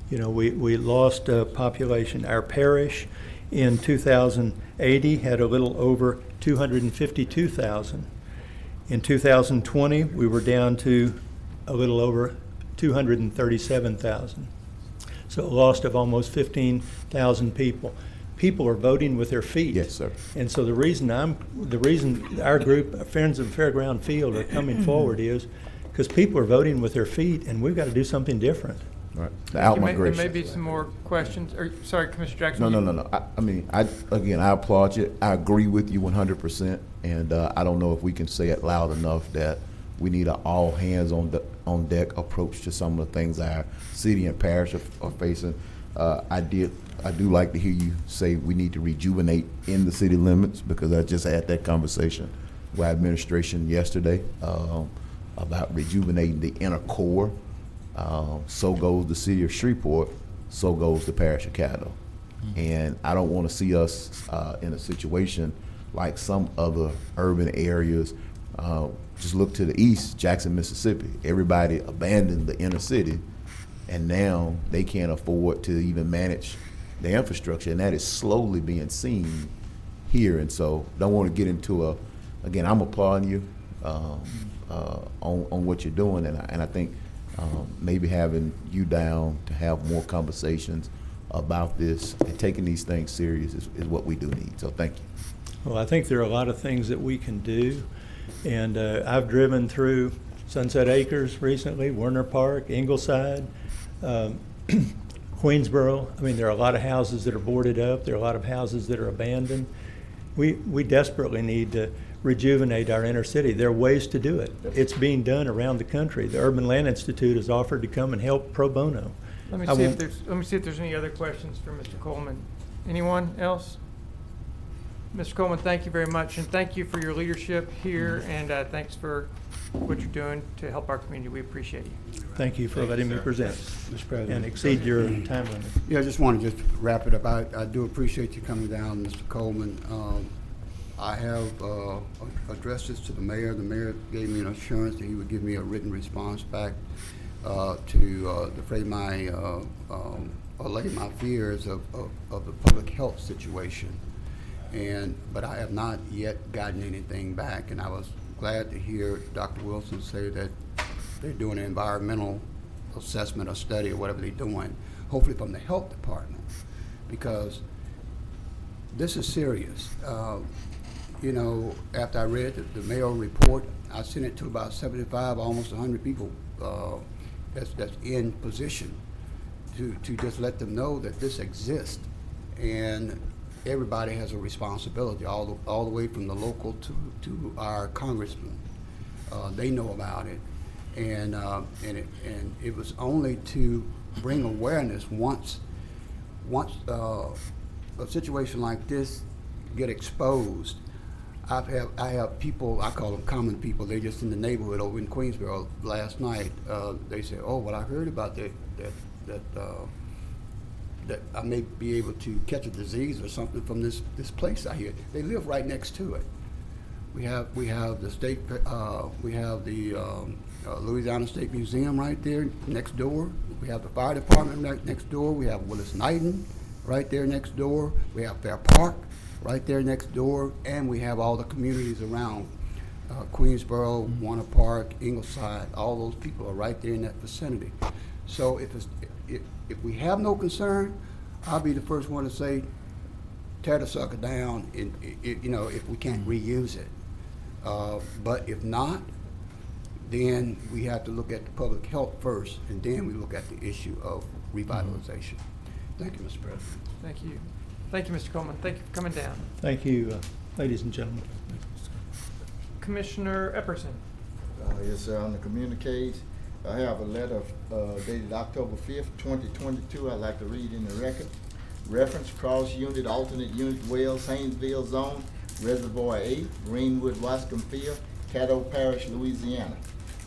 You know, we lost population. Our parish in 2080 had a little over 252,000. In 2020, we were down to a little over 237,000. So a loss of almost 15,000 people. People are voting with their feet. Yes, sir. And so the reason our group, Friends of Fairground Field, are coming forward is because people are voting with their feet, and we've got to do something different. Right. The out-migration. There may be some more questions. Sorry, Commissioner Jackson. No. I mean, I applaud you. I agree with you 100%, and I don't know if we can say it loud enough that we need an all hands on deck approach to some of the things our city and parish are facing. I do like to hear you say we need to rejuvenate in the city limits, because I just had that conversation with our administration yesterday about rejuvenating the inner core. So goes the city of Shreveport, so goes the parish of Caddo. And I don't want to see us in a situation like some other urban areas. Just look to the east, Jackson, Mississippi. Everybody abandoned the inner city, and now they can't afford to even manage the infrastructure, and that is slowly being seen here. And so don't want to get into again, I'm applauding you on what you're doing, and I think maybe having you down to have more conversations about this and taking these things serious is what we do need. So thank you. Well, I think there are a lot of things that we can do, and I've driven through Sunset Acres recently, Werner Park, Ingleside, Queensboro. I mean, there are a lot of houses that are boarded up. There are a lot of houses that are abandoned. We desperately need to rejuvenate our inner city. There are ways to do it. It's being done around the country. The Urban Land Institute has offered to come and help pro bono. Let me see if there's any other questions for Mr. Coleman. Anyone else? Mr. Coleman, thank you very much, and thank you for your leadership here, and thanks for what you're doing to help our community. We appreciate you. Thank you for Thank you, letting me sir. present Mr. President. and exceed your time limit. Yeah, I just want to just wrap it up. I do appreciate you coming down, Mr. Coleman. I have addressed this to the mayor. The mayor gave me an assurance that he would give me a written response back to defray my, allay my fears of the public health situation. But I have not yet gotten anything back, and I was glad to hear Dr. Wilson say that they're doing an environmental assessment or study or whatever they're doing, hopefully from the health department, because this is serious. You know, after I read the mayoral report, I sent it to about 75, almost 100 people that's in position to just let them know that this exists, and everybody has a responsibility, all the way from the local to our congressmen. They know about it, and it was only to bring awareness once a situation like this get exposed. I have people, I call them common people, they're just in the neighborhood over in Queensboro last night. They say, oh, well, I heard about that I may be able to catch a disease or something from this place I hear. They live right next to it. We have the state, we have the Louisiana State Museum right there next door. We have the fire department right next door. We have Willis Knighton right there next door. We have Fair Park right there next door, and we have all the communities around Queensboro, Warner Park, Ingleside. All those people are right there in that vicinity. So if we have no concern, I'll be the first one to say, tear the sucker down. You know, if we can't reuse it, but if not, then we have to look at the public health first, and then we look at the issue of revitalization. Thank you, Mr. President. Thank you. Thank you, Mr. Coleman. Thank you for coming down. Thank you, ladies and gentlemen. Commissioner Epperson. Yes, sir, on the communiques, I have a letter dated October 5th, 2022. I'd like to read in the record. Reference cross unit, alternate unit, Wells, Haynesville zone, Reservoir 8, Greenwood, Wascom Field, Caddo Parish, Louisiana.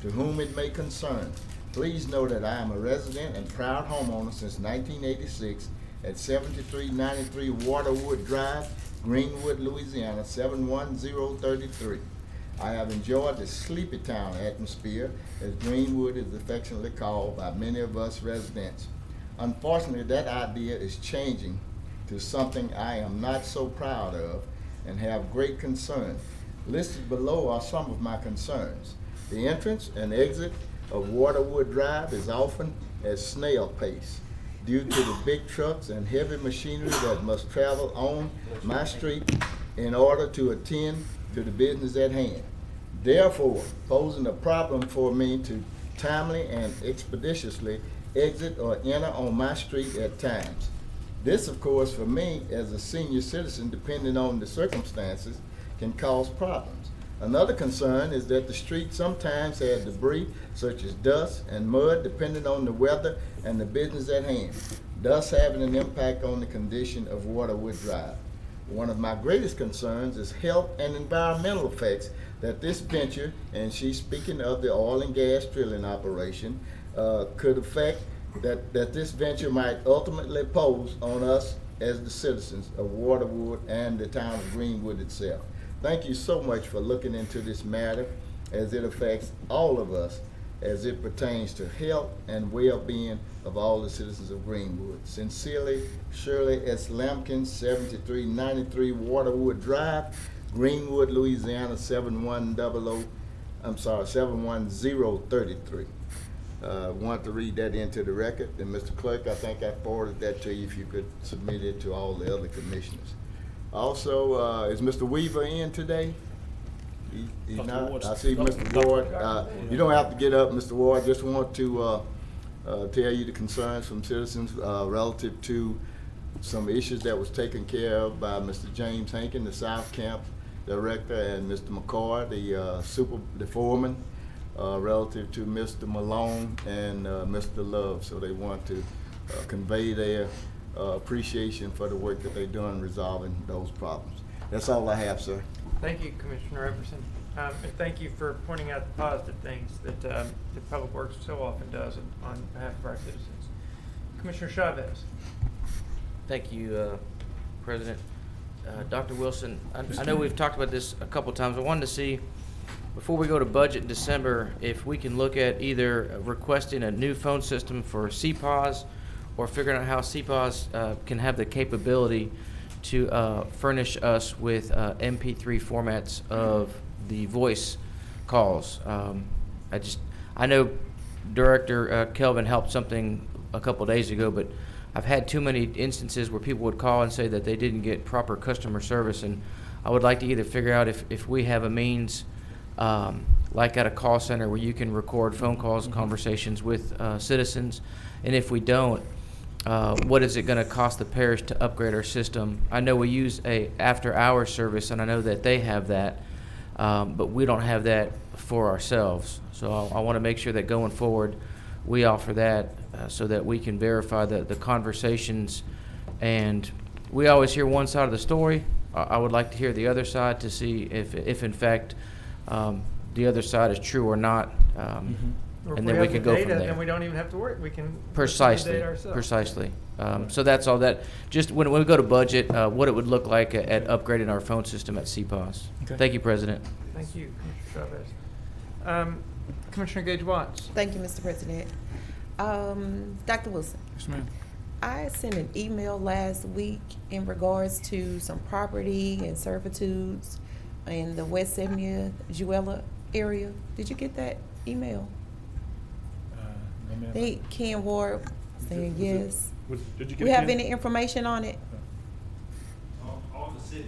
To whom it may concern, please know that I am a resident and proud homeowner since 1986 at 7393 Waterwood Drive, Greenwood, Louisiana, 71033. I have enjoyed the sleepy town atmosphere, as Greenwood is affectionately called by many of us residents. Unfortunately, that idea is changing to something I am not so proud of and have great concern. Listed below are some of my concerns. The entrance and exit of Waterwood Drive is often at snail pace due to the big trucks and heavy machinery that must travel on my street in order to attend to the business at hand, therefore posing a problem for me to timely and expeditiously exit or enter on my street at times. This, of course, for me as a senior citizen, depending on the circumstances, can cause problems. Another concern is that the street sometimes has debris such as dust and mud depending on the weather and the business at hand, thus having an impact on the condition of Waterwood Drive. One of my greatest concerns is health and environmental effects that this venture, and she's speaking of the oil and gas drilling operation, could affect, that this venture might ultimately pose on us as the citizens of Waterwood and the town of Greenwood itself. Thank you so much for looking into this matter as it affects all of us as it pertains to health and well-being of all the citizens of Greenwood. Sincerely, Shirley S. Lampkin, 7393 Waterwood Drive, Greenwood, Louisiana, 71033. Want to read that into the record. And Mr. Clerk, I think I forwarded that to you if you could submit it to all the other commissioners. Also, is Mr. Weaver in today? He's Dr. not. Ward's- I see Mr. Ward. You don't have to get up, Mr. Ward. Just want to tell you the concerns from citizens relative to some issues that was taken care of by Mr. James Hankin, the South Camp Director, and Mr. McCoy, the foreman, relative to Mr. Malone and Mr. Love. So they want to convey their appreciation for the work that they're doing resolving those problems. That's all I have, sir. Thank you, Commissioner Everson. And thank you for pointing out the positive things that the Public Works so often does on behalf of our citizens. Commissioner Chavez. Thank you, President. Dr. Wilson, I know we've talked about this a couple times. I wanted to see, before we go to budget in December, if we can look at either requesting a new phone system for CPAS or figuring out how CPAS can have the capability to furnish us with MP3 formats of the voice calls. I know Director Kelvin helped something a couple days ago, but I've had too many instances where people would call and say that they didn't get proper customer service, and I would like to either figure out if we have a means, like at a call center, where you can record phone calls and conversations with citizens, and if we don't, what is it going to cost the parish to upgrade our system? I know we use a after-hours service, and I know that they have that, but we don't have that for ourselves. So I want to make sure that going forward, we offer that so that we can verify the conversations. And we always hear one side of the story. I would like to hear the other side to see if in fact, the other side is true or not. Or And if then we have can the go data, from there. then we don't even have to worry. We can Precisely, data ourselves. precisely. So that's all that, just when we go to budget, what it would look like at upgrading our phone system at CPAS. Okay. Thank you, President. Thank you, Commissioner Chavez. Commissioner Gage Watts. Thank you, Mr. President. Dr. Wilson. Yes, ma'am. I sent an email last week in regards to some property and servitudes in the West 70th Juella area. Did you get that email? No, ma'am. They, Ken Ward saying yes. Did you get We it, have Ken? any information on it? On the city.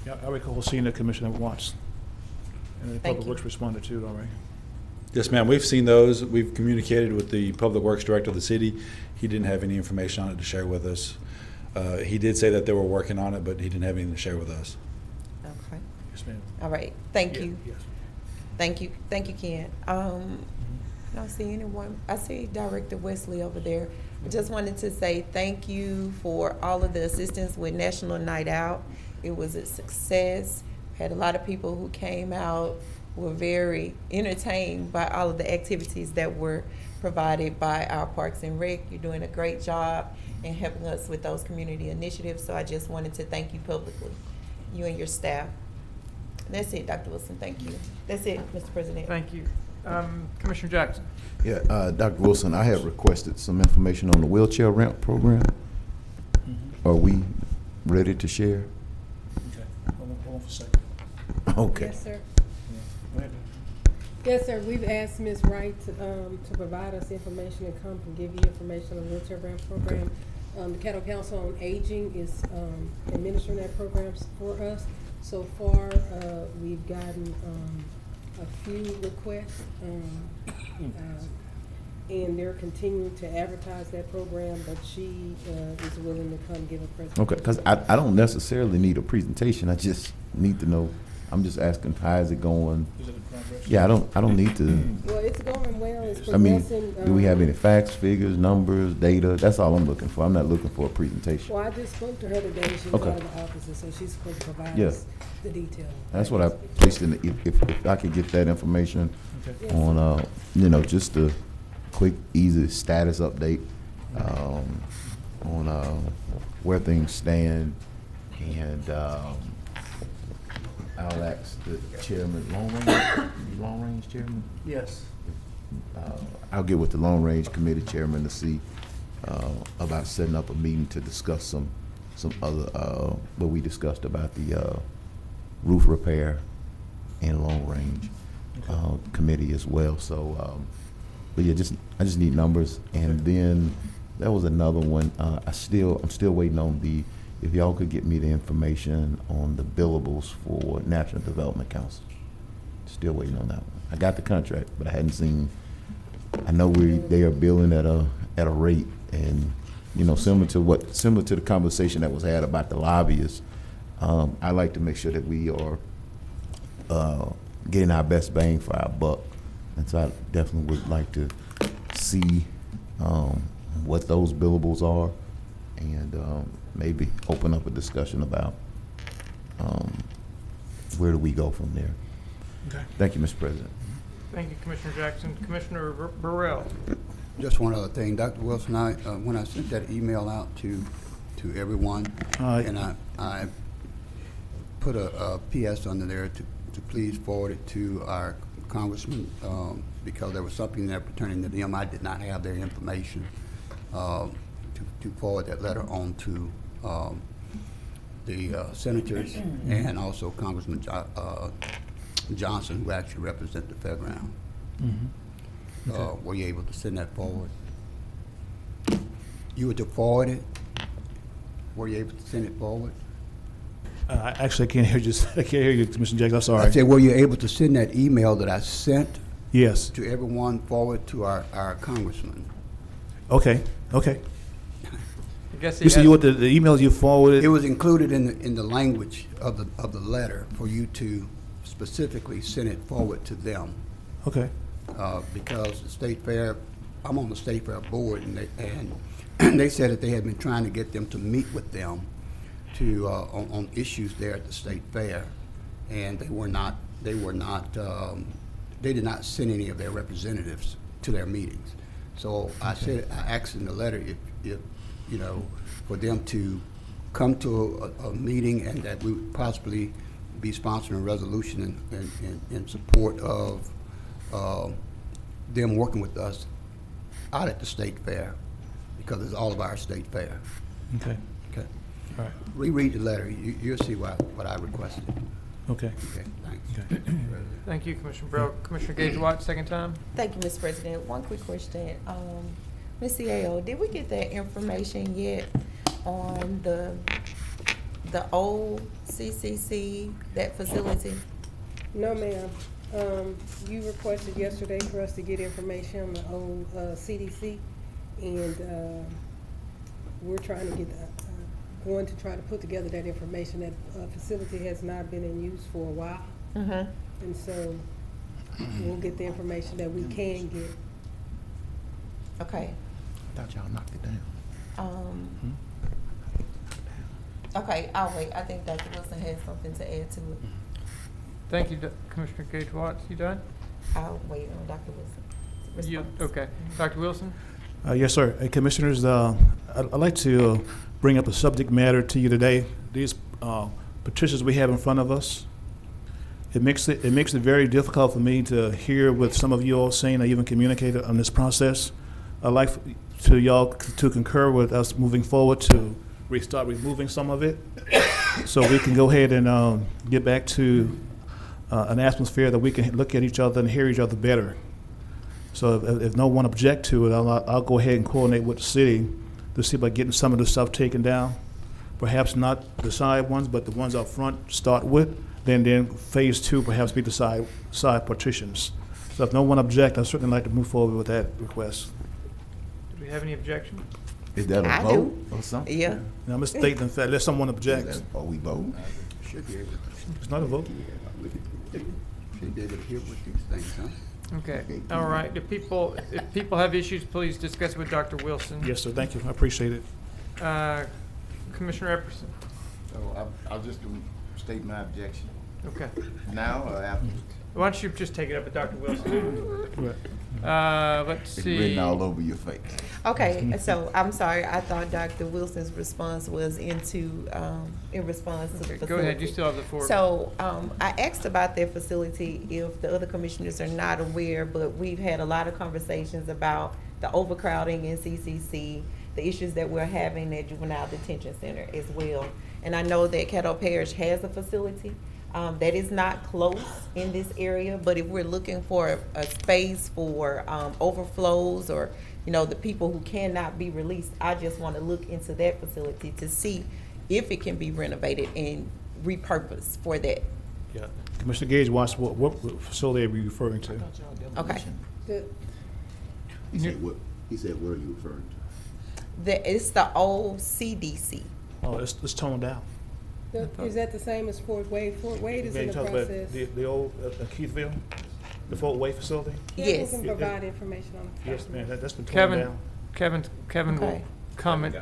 Yeah, I recall seeing the Commissioner Watts. And the Thank Public you. Works responded to it already. Yes, ma'am. We've seen those. We've communicated with the Public Works Director of the city. He didn't have any information on it to share with us. He did say that they were working on it, but he didn't have anything to share with us. Okay. Yes, ma'am. All right. Thank Yeah, you. Yes. Thank you. Thank you, Ken. I don't see anyone. I see Director Wesley over there. I just wanted to say thank you for all of the assistance with National Night Out. It was a success. Had a lot of people who came out, were very entertained by all of the activities that were provided by our Parks and Rec. You're doing a great job in helping us with those community initiatives, so I just wanted to thank you publicly, you and your staff. That's it, Dr. Wilson, thank you. That's it, Mr. President. Thank you. Commissioner Jackson. Yeah, Dr. Wilson, I have requested some information on the wheelchair ramp program. Are we ready to share? Okay. Hold on for a second. Okay. Yes, sir. Go ahead. Yes, sir. We've asked Ms. Wright to provide us information and come and give you information on the wheelchair ramp program. The Caddo Council on Aging is administering that program for us. So far, we've gotten a few requests, and they're continuing to advertise that program, but she is willing to come give a presentation. Okay, because I don't necessarily need a presentation. I just need to know. I'm just asking, how is it going? Is it in progress? Yeah, I don't need to. Well, it's going well. It's I mean, progressing. do we have any facts, figures, numbers, data? That's all I'm looking for. I'm not looking for a presentation. Well, I just spoke to her today. She was Okay. out of the office, and so she's supposed to provide Yeah. us the detail. That's what I placed in. If I could get that information Okay. on, just a quick, easy status update on where things stand, and I'll ask the chairman, long range chairman. Yes. I'll get with the long range committee chairman to see about setting up a meeting to discuss some other what we discussed about the roof repair and long range committee as well. So, but yeah, I just need numbers, and then there was another one. I'm still waiting on if y'all could get me the information on the billables for National Development Council. Still waiting on that one. I got the contract, but I hadn't seen. I know they are billing at a rate, and similar to the conversation that was had about the lobbyists. I like to make sure that we are getting our best bang for our buck, and so I definitely would like to see what those billables are, and maybe open up a discussion about where do we go from there. Okay. Thank you, Mr. President. Thank you, Commissioner Jackson. Commissioner Burrell. Just one other thing, Dr. Wilson, when I sent that email out to everyone, and I put a PS under there to please forward it to our congressman, because there was something there pertaining to them. I did not have their information to forward that letter on to the senators and also Congressman Johnson, who actually represent the fairground. Okay. Were you able to send that forward? You were to forward it? Were you able to send it forward? I actually can't hear you. I can't hear you, Commissioner Jackson. I'm sorry. I said, were you able to send that email that I sent Yes. to everyone forward to our congressman? Okay. Okay. I guess he You said has- you want the emails you forwarded. It was included in the language of the letter for you to specifically send it forward to them. Okay. Because the state fair, I'm on the state fair board, and they said that they had been trying to get them to meet with them to on issues there at the state fair, and they did not send any of their representatives to their meetings. So I asked in the letter if you know, for them to come to a meeting, and that we would possibly be sponsoring a resolution in support of them working with us out at the state fair, because it's all of our state fair. Okay. Okay. All right. Reread the letter. You'll see what I requested. Okay. Okay, thanks. Okay. Thank you, Commissioner Burrell. Commissioner Gage Watt, second time. Thank you, Mr. President. One quick question. Ms. CAO, did we get that information yet on the old CCC, that facility? No, ma'am. You requested yesterday for us to get information on the old CDC, and we're trying to get, going to try to put together that information. That facility has not been in use for a while, and so we'll get the information that we can get. Okay. I thought y'all knocked it down. Okay, I'll wait. I think Dr. Wilson has something to add to it. Thank you, Commissioner Gage Watts. You done? I'll wait on Dr. Wilson's You, response. okay. Dr. Wilson? Yes, sir. Hey, Commissioners, I'd like to bring up a subject matter to you today. These petitions we have in front of us, it makes it very difficult for me to hear what some of you all saying or even communicate on this process. I'd like to y'all to concur with us moving forward to start removing some of it, so we can go ahead and get back to an atmosphere that we can look at each other and hear each other better. So if no one object to it, I'll go ahead and coordinate with the city to see about getting some of the stuff taken down. Perhaps not the side ones, but the ones up front start with. Then phase two perhaps be the side partitions. So if no one object, I'd certainly like to move forward with that request. Do we have any objection? Is that a I vote do. or something? Yeah. Now, I'm stating the fact, unless someone objects. Are we voting? Should be able to. It's not a vote. Should be able to hear what these things, huh? Okay. All right. If people have issues, please discuss it with Dr. Wilson. Yes, sir. Thank you. I appreciate it. Commissioner Epperson. So I'll just state my objection Okay. now or after. Why don't you just take it up with Dr. Wilson? Let's It's see. written all over your face. Okay, so I'm sorry, I thought Dr. Wilson's response was in response to the facility. Go ahead. You still have the floor. So, I asked about their facility if the other commissioners are not aware, but we've had a lot of conversations about the overcrowding in CCC, the issues that we're having at Juvenile Detention Center as well. And I know that Caddo Parish has a facility that is not close in this area, but if we're looking for a space for overflows or, you know, the people who cannot be released, I just want to look into that facility to see if it can be renovated and repurposed for that. Yeah. Commissioner Gage, what facility are you referring to? Okay. He said what? He said what are you referring to? It's the old CDC. Oh, it's toned down. Is that the same as Fort Wade? Fort Wade is Man, in you the talk about process. the old the Fort Wade facility? Kevin Yes. can provide information on it. Yes, man, that's been torn Kevin, down. Kevin will Okay. comment.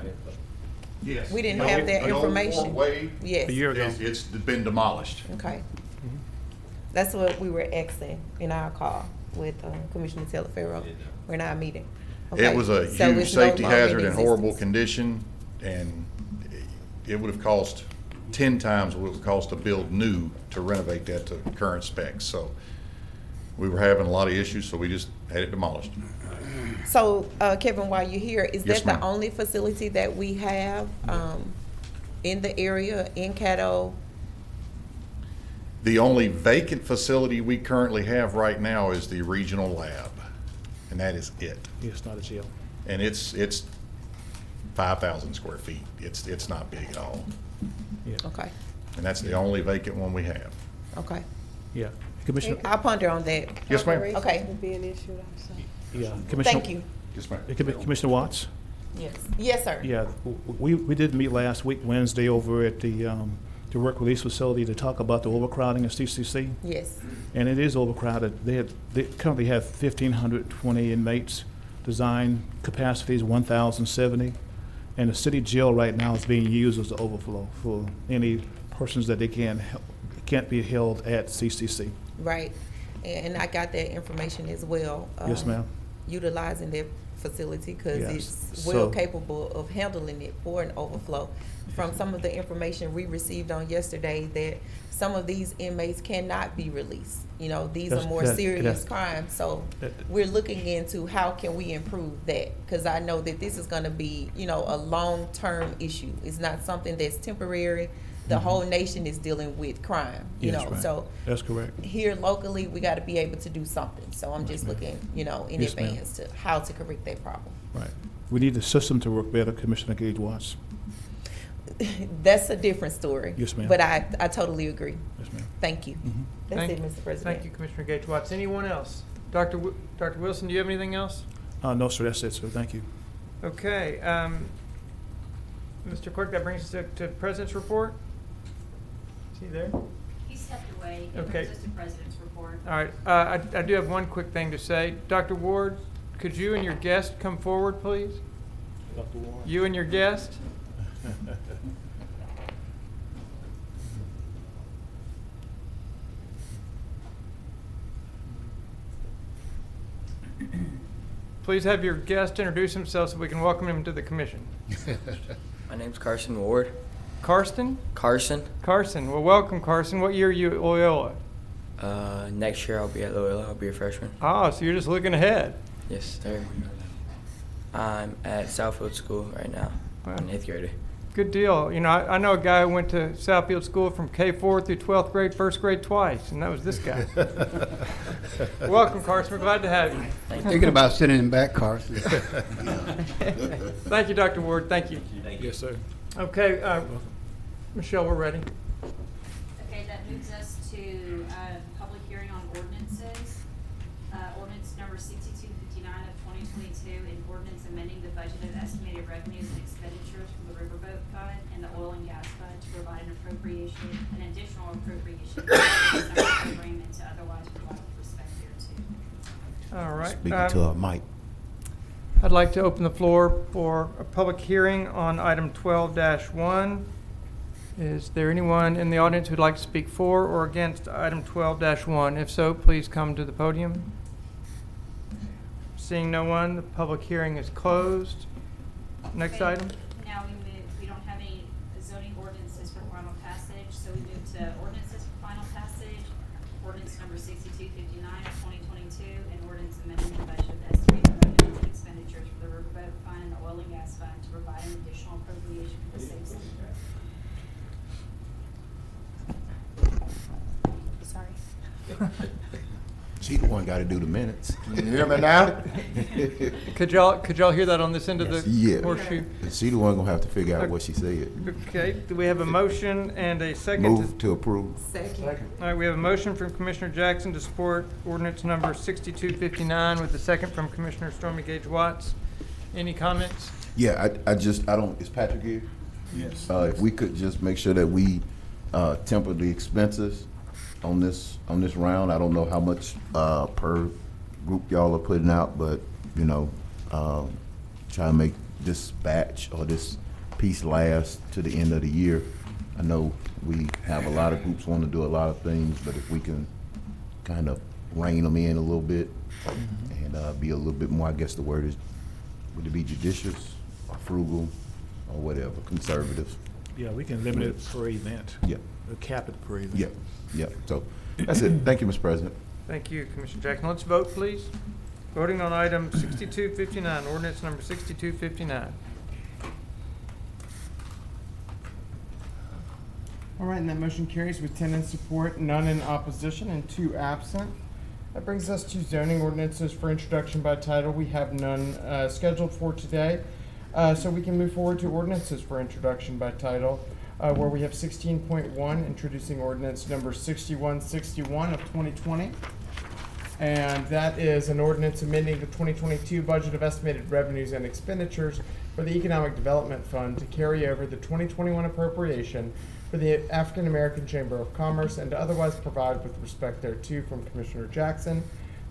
Yes. We didn't have that The old information. Fort Wade, Yes. A year ago. it's been demolished. Okay. That's what we were asking in our call with Commissioner Teleferro in our meeting. It Okay. was a So huge it's no safety longer in hazard and horrible existence. condition, and it would have cost 10 times what it would cost to build new to renovate that to current specs. So we were having a lot of issues, so we just had it demolished. So, Kevin, while you're here, is Yes, that the ma'am. only facility that we have in the area, in Caddo? The only vacant facility we currently have right now is the regional lab, and that is it. It's not a jail. And it's 5,000 square feet. It's not big at all. Yeah. Okay, And that's the only vacant one we have. okay. Yeah. Commissioner, I'll ponder on that. Yes, ma'am. Operations Okay. would be an issue also. yeah, Commissioner. Thank you. Yes, ma'am. Commissioner Watts? Yes. Yes, sir. Yeah, we did meet last week, Wednesday, over at the work release facility to talk about the overcrowding of CCC. Yes. And it is overcrowded. They currently have 1,520 inmates. Design capacity is 1,070. And the city jail right now is being used as the overflow for any persons that they can't be held at CCC. Right. And I got that information as well. Yes, ma'am. Utilizing that facility because Yes. it's well So- capable of handling it for an overflow. From some of the information we received on yesterday, that some of these inmates cannot be released. You know, these are more serious crimes. So we're looking into how can we improve that? Because I know that this is going to be, you know, a long-term issue. It's not something that's temporary. The whole nation is dealing with crime, you Yes, know, ma'am. so That's correct. here locally, we got to be able to do something. So I'm just looking, you know, in Yes, ma'am. advance to how to correct that problem. Right. We need the system to work better, Commissioner Gage Watts. That's a different story. Yes, ma'am. But I totally agree. Yes, ma'am. Thank you. Mhm. That's Thank- it, Mr. President. Thank you, Commissioner Gage Watts. Anyone else? Dr. Wilson, do you have anything else? No, sir, that's it, sir. Thank you. Okay, Mr. Clerk, that brings us to President's report. Is he there? He stepped away. It Okay. brings us to President's report. All right, I do have one quick thing to say. Dr. Ward, could you and your guest come forward, please? Dr. Warren. You and your guest? Please have your guest introduce himself so we can welcome him to the commission. My name's Carson Ward. Karsten? Carson. Carson. Well, welcome, Carson. What year are you at Loyola? Next year I'll be at Loyola. I'll be a freshman. Ah, so you're just looking ahead. Yes, sir. I'm at Southfield School right now. Wow. I'm an 8th grader. Good deal. You know, I know a guy who went to Southfield School from K4 through 12th grade, first grade twice, and that was this guy. Welcome, Carson. We're glad to have you. Thinking about sending him back, Carson. Thank you, Dr. Ward. Thank you. Yes, sir. Okay, Michelle, we're ready. Okay, that moves us to public hearing on ordinances. Ordinance number 6259 of 2022, an ordinance amending the budget of estimated revenues and expenditures from the Riverboat Fund and the Oil and Gas Fund to provide an additional appropriation for the summer program and to otherwise provide with respect thereto. All right. Speaking to a mic. I'd like to open the floor for a public hearing on item 12-1. Is there anyone in the audience who'd like to speak for or against item 12-1? If so, please come to the podium. Seeing no one, the public hearing is closed. Next Okay, item. Now we don't have any zoning ordinances for final passage, so we move to ordinances for final passage. Ordinance number 6259 of 2022, an ordinance amending the budget of estimated revenues and expenditures for the Riverboat Fund and the Oil and Gas Fund to provide an additional appropriation for the same center. Sorry. She the one got to do the minutes. You hear me now? Could y'all hear that on this end of the Yeah. horseshoe? She the one gonna have to figure out what she said. Okay, do we have a motion and a second? Move to approve. Second. All right, we have a motion from Commissioner Jackson to support ordinance number 6259 with a second from Commissioner Stormy Gage Watts. Any comments? Yeah, I don't, is Patrick here? Yes. If we could just make sure that we, temper the expenses on this round. I don't know how much, per group y'all are putting out, but, you know, try to make this batch or this piece last to the end of the year. I know we have a lot of groups want to do a lot of things, but if we can kind of rein them in a little bit and be a little bit more, I guess the word is, would it be judicious or frugal or whatever, conservative? Yeah, we can limit it per event. Yep. Cap it per event. Yep, yep. So that's it. Thank you, Mr. President. Thank you, Commissioner Jackson. Let's vote, please. Voting on item 6259, ordinance number 6259. All right, and that motion carries with 10 in support, none in opposition, and 2 absent. That brings us to zoning ordinances for introduction by title. We have none scheduled for today, so we can move forward to ordinances for introduction by title, where we have 16.1, introducing ordinance number 6161 of 2020. And that is an ordinance amending the 2022 budget of estimated revenues and expenditures for the Economic Development Fund to carry over the 2021 appropriation for the African American Chamber of Commerce and to otherwise provide with respect thereto, from Commissioner Jackson.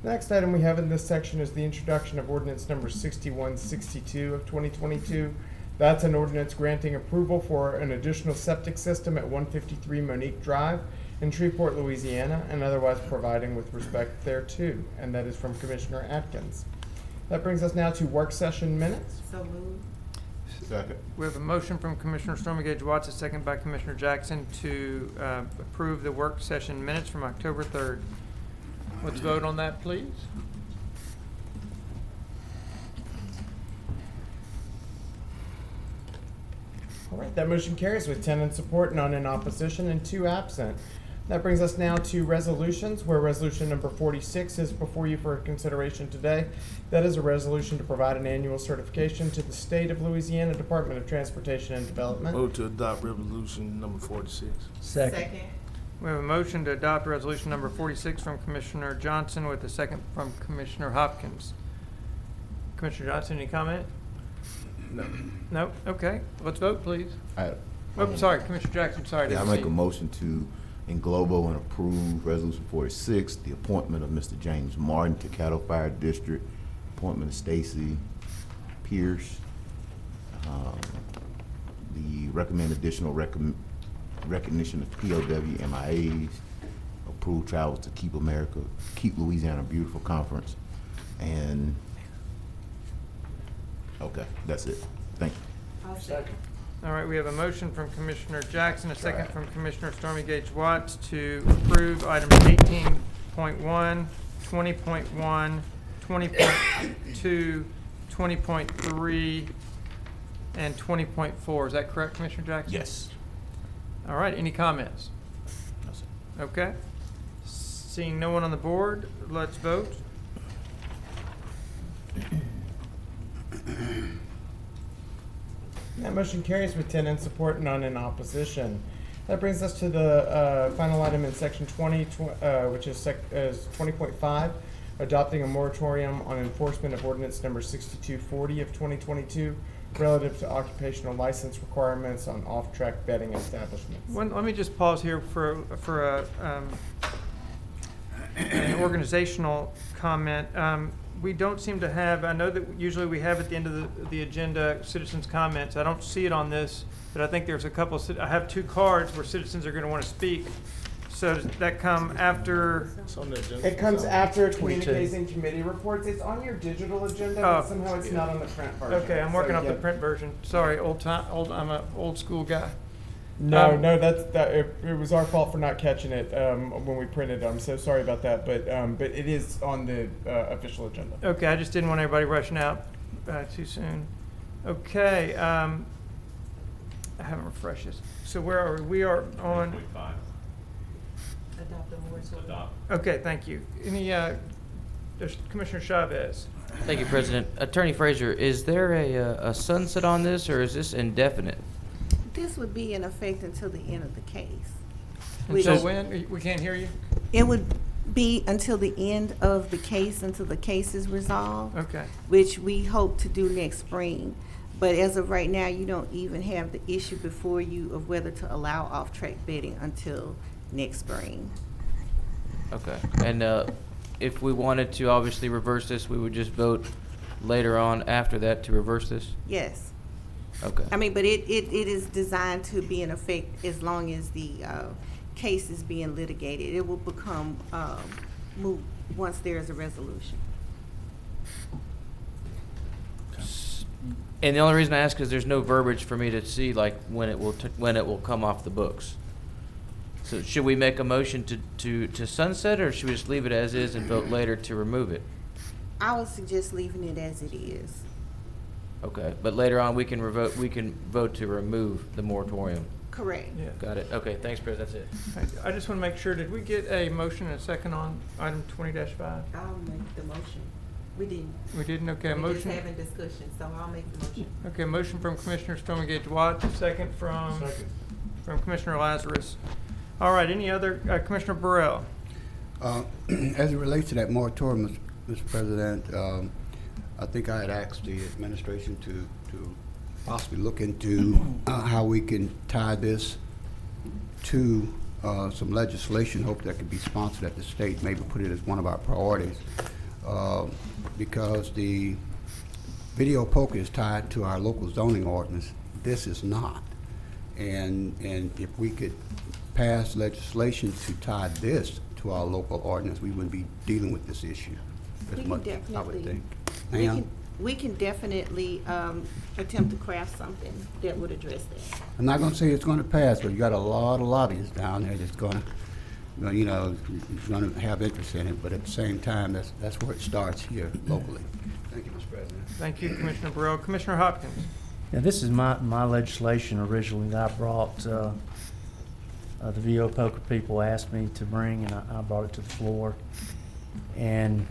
The next item we have in this section is the introduction of ordinance number 6162 of 2022. That's an ordinance granting approval for an additional septic system at 153 Monique Drive in Shreveport, Louisiana, and otherwise providing with respect thereto, and that is from Commissioner Atkins. That brings us now to work session minutes. So moved. Second. We have a motion from Commissioner Stormy Gage Watts, a second by Commissioner Jackson, to approve the work session minutes from October 3rd. Let's vote on that, please. All right, that motion carries with 10 in support, none in opposition, and 2 absent. That brings us now to resolutions, where resolution number 46 is before you for consideration today. That is a resolution to provide an annual certification to the State of Louisiana Department of Transportation and Development. Move to adopt resolution number 46. Second. We have a motion to adopt resolution number 46 from Commissioner Johnson with a second from Commissioner Hopkins. Commissioner Johnson, any comment? No. No? Okay. Let's vote, please. I Sorry, Commissioner Jackson, sorry. Yeah, I didn't make see a you. motion to englobo and approve resolution 46, the appointment of Mr. James Martin to Caddo Fire District, appointment of Stacy Pierce, the recommend additional recognition of POW MIAs, approve travel to Keep Louisiana Beautiful Conference, and okay, that's it. Thank you. Second. All right, we have a motion from Commissioner Jackson, a second from Commissioner Stormy Gage Watts to approve items 18.1, 20.1, 20.2, 20.3, and 20.4. Is that correct, Commissioner Jackson? Yes. All right, any comments? No, sir. Okay. Seeing no one on the board, let's vote. That motion carries with 10 in support, none in opposition. That brings us to the final item in section 20, which is 20.5, adopting a moratorium on enforcement of ordinance number 6240 of 2022 relative to occupational license requirements on off-track betting establishments. Let me just pause here for an organizational comment. We don't seem to have, I know that usually we have at the end of the agenda citizens' comments. I don't see it on this, but I think there's a couple, I have 2 cards where citizens are going to want to speak. So does that come after? It's on the agenda. It comes after 22. communiques and committee reports. It's on your digital agenda, Oh. but somehow it's not on the print version. Okay, I'm working So, off the yeah. print version. Sorry, I'm an old school guy. No, Um, no, it was our fault for not catching it when we printed them. So sorry about that, but it is on the official agenda. Okay, I just didn't want everybody rushing out too soon. Okay, I haven't refreshed this. So where are we? We are on. Adopt a moratorium. Okay, thank you. Any, there's Commissioner Chavez. Thank you, President. Attorney Frazier, is there a sunset on this, or is this indefinite? This would be in effect until the end of the case. Until when? We can't hear you? It would be until the end of the case, until the case is resolved. Okay. Which we hope to do next spring. But as of right now, you don't even have the issue before you of whether to allow off-track betting until next spring. Okay. And if we wanted to obviously reverse this, we would just vote later on after that to reverse this? Yes. Okay. I mean, but it is designed to be in effect as long as the case is being litigated. It will become moot once there is a resolution. And the only reason I ask is there's no verbiage for me to see like when it will come off the books. So should we make a motion to sunset, or should we just leave it as is and vote later to remove it? I would suggest leaving it as it is. Okay, but later on we can vote to remove the moratorium. Correct. Yeah. Got it. Okay, thanks, Chris. That's it. I just want to make sure, did we get a motion and a second on item 20-5? I'll make the motion. We didn't. We didn't? Okay, a We're just motion. having discussion, so I'll make the motion. Okay, motion from Commissioner Stonegate Watts, second from Commissioner Lazarus. All right, any other, Commissioner Burrell? As it relates to that moratorium, Mr. President, I think I had asked the administration to possibly look into how we can tie this to some legislation. Hope that could be sponsored at the state, maybe put it as one of our priorities, because the video poker is tied to our local zoning ordinance. This is not. And if we could pass legislation to tie this to our local ordinance, we wouldn't be dealing with this issue as much, I would think. We can definitely attempt to craft something that would address that. I'm not gonna say it's gonna pass, but you got a lot of lobbyists down there that's gonna, gonna have interest in it, but at the same time, that's where it starts here locally. Thank you, Mr. President. Thank you, Commissioner Burrell. Commissioner Hopkins? Yeah, this is my legislation originally that I brought, the VO poker people asked me to bring, and I brought it to the floor. And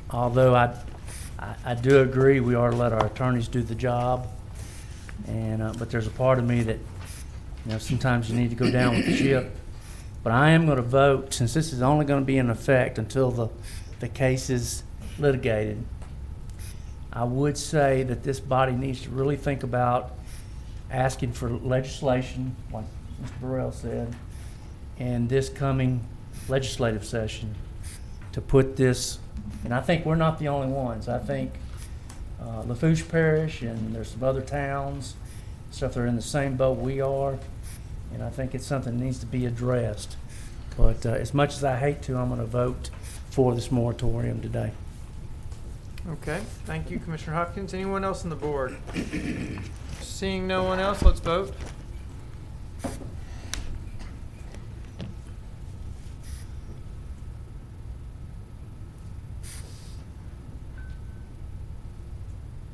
although I do agree we ought to let our attorneys do the job, and but there's a part of me that, sometimes you need to go down with the ship. But I am going to vote, since this is only going to be in effect until the case is litigated. I would say that this body needs to really think about asking for legislation, like Mr. Burrell said, in this coming legislative session to put this, and I think we're not the only ones. I think Lafourche Parish and there's some other towns, stuff that are in the same boat we are, and I think it's something that needs to be addressed. But as much as I hate to, I'm going to vote for this moratorium today. Okay, thank you, Commissioner Hopkins. Anyone else on the board? Seeing no one else, let's vote.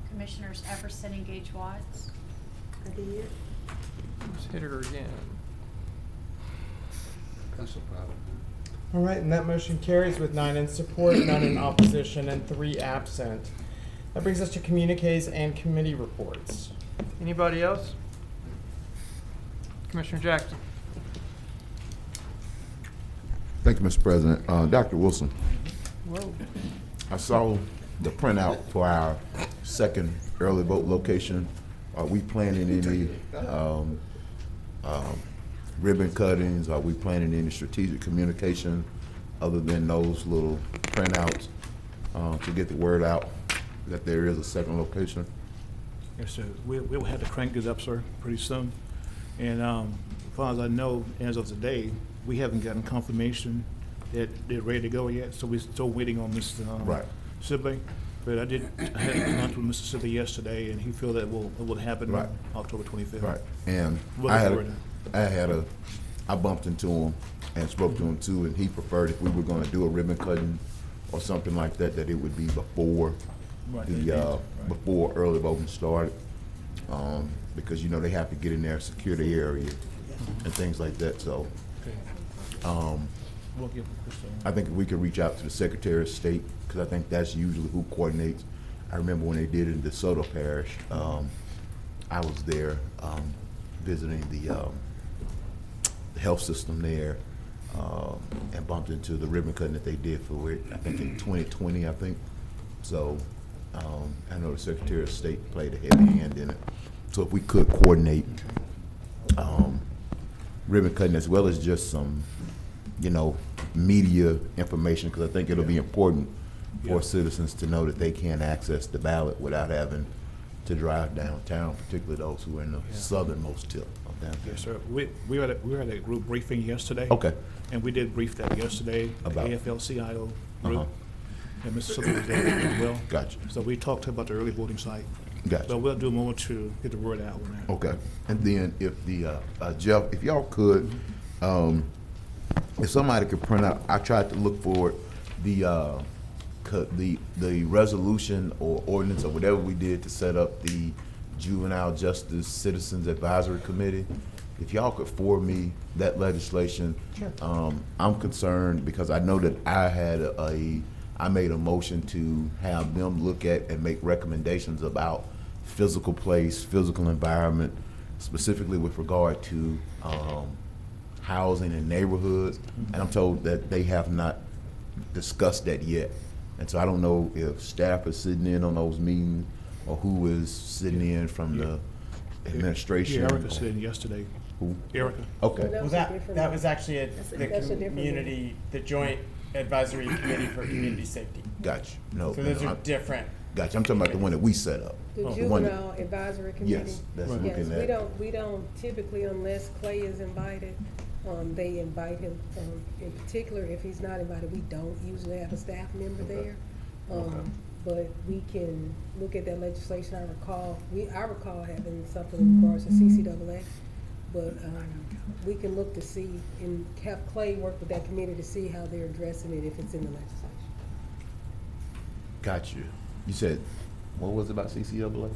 Commissioners Everson and Gage Watts. I did. Let's hit her again. That's no problem. All right, and that motion carries with 9 in support, none in opposition, and 3 absent. That brings us to communiques and committee reports. Anybody else? Commissioner Jackson. Thank you, Mr. President. Dr. Wilson, Whoa. I saw the printout for our second early vote location. Are we planning any ribbon cuttings? Are we planning any strategic communication other than those little printouts to get the word out that there is a second location? Yes, sir. We'll have to crank this up, sir, pretty soon. And as far as I know, as of today, we haven't gotten confirmation that they're ready to go yet, so we're still waiting on Mr. Right. Sibley. But I had lunch with Mr. Sibley yesterday, and he feel that it will happen Right. on October 25th. Right. And Looking forward I bumped into him and spoke to him too, and he preferred if we were gonna do a ribbon cutting or something like that, that it would be before before early voting started. Because they have to get in there, secure the area and things like that, so. We'll give Mr. I think if we could reach out to the Secretary of State, because I think that's usually who coordinates. I remember when they did it in DeSoto Parish, I was there visiting the health system there and bumped into the ribbon cutting that they did for it, I think in 2020, I think. So I know the Secretary of State played a heavy hand in it. So if we could coordinate ribbon cutting as well as just some media information, because I think it'll be important for Yeah. citizens to know that they can access the ballot without having to drive downtown, particularly those who are in the southernmost tip of downtown. Yes, sir. We were at a group briefing yesterday. Okay. And we did brief that yesterday, the About? AFL-CIO Uh-huh. group. And Mr. Silver was there as well. Gotcha. So we talked about the early voting site. Gotcha. But we'll do more to get the word out on that. Okay, and then if the, Jeff, if y'all could, if somebody could print out, I tried to look for the resolution or ordinance or whatever we did to set up the Juvenile Justice Citizens Advisory Committee. If y'all could forward me that legislation. Sure. I'm concerned because I know that I made a motion to have them look at and make recommendations about physical place, physical environment, specifically with regard to housing in neighborhoods. And I'm told that they have not discussed that yet. And so I don't know if staff is sitting in on those meetings or who is sitting in from the administration. Yeah, Erica said yesterday. Who? Erica. Okay. Well, that was actually the That's a different community, the Joint Advisory Committee for Community Safety. Gotcha. No. So those no, are different. Gotcha. I'm talking about the one that we set up. The The one that- Juvenile Advisory Committee? Yes, that's Yes, looking at. we don't typically, unless Clay is invited, they invite him. In particular, if he's not invited, we don't usually have a staff member there. But we can look at that legislation. I recall having something in regards to CCAA. But we can look to see and have Clay work with that committee to see how they're addressing it if it's in the legislation. Got you. You said, what was it about CCAA?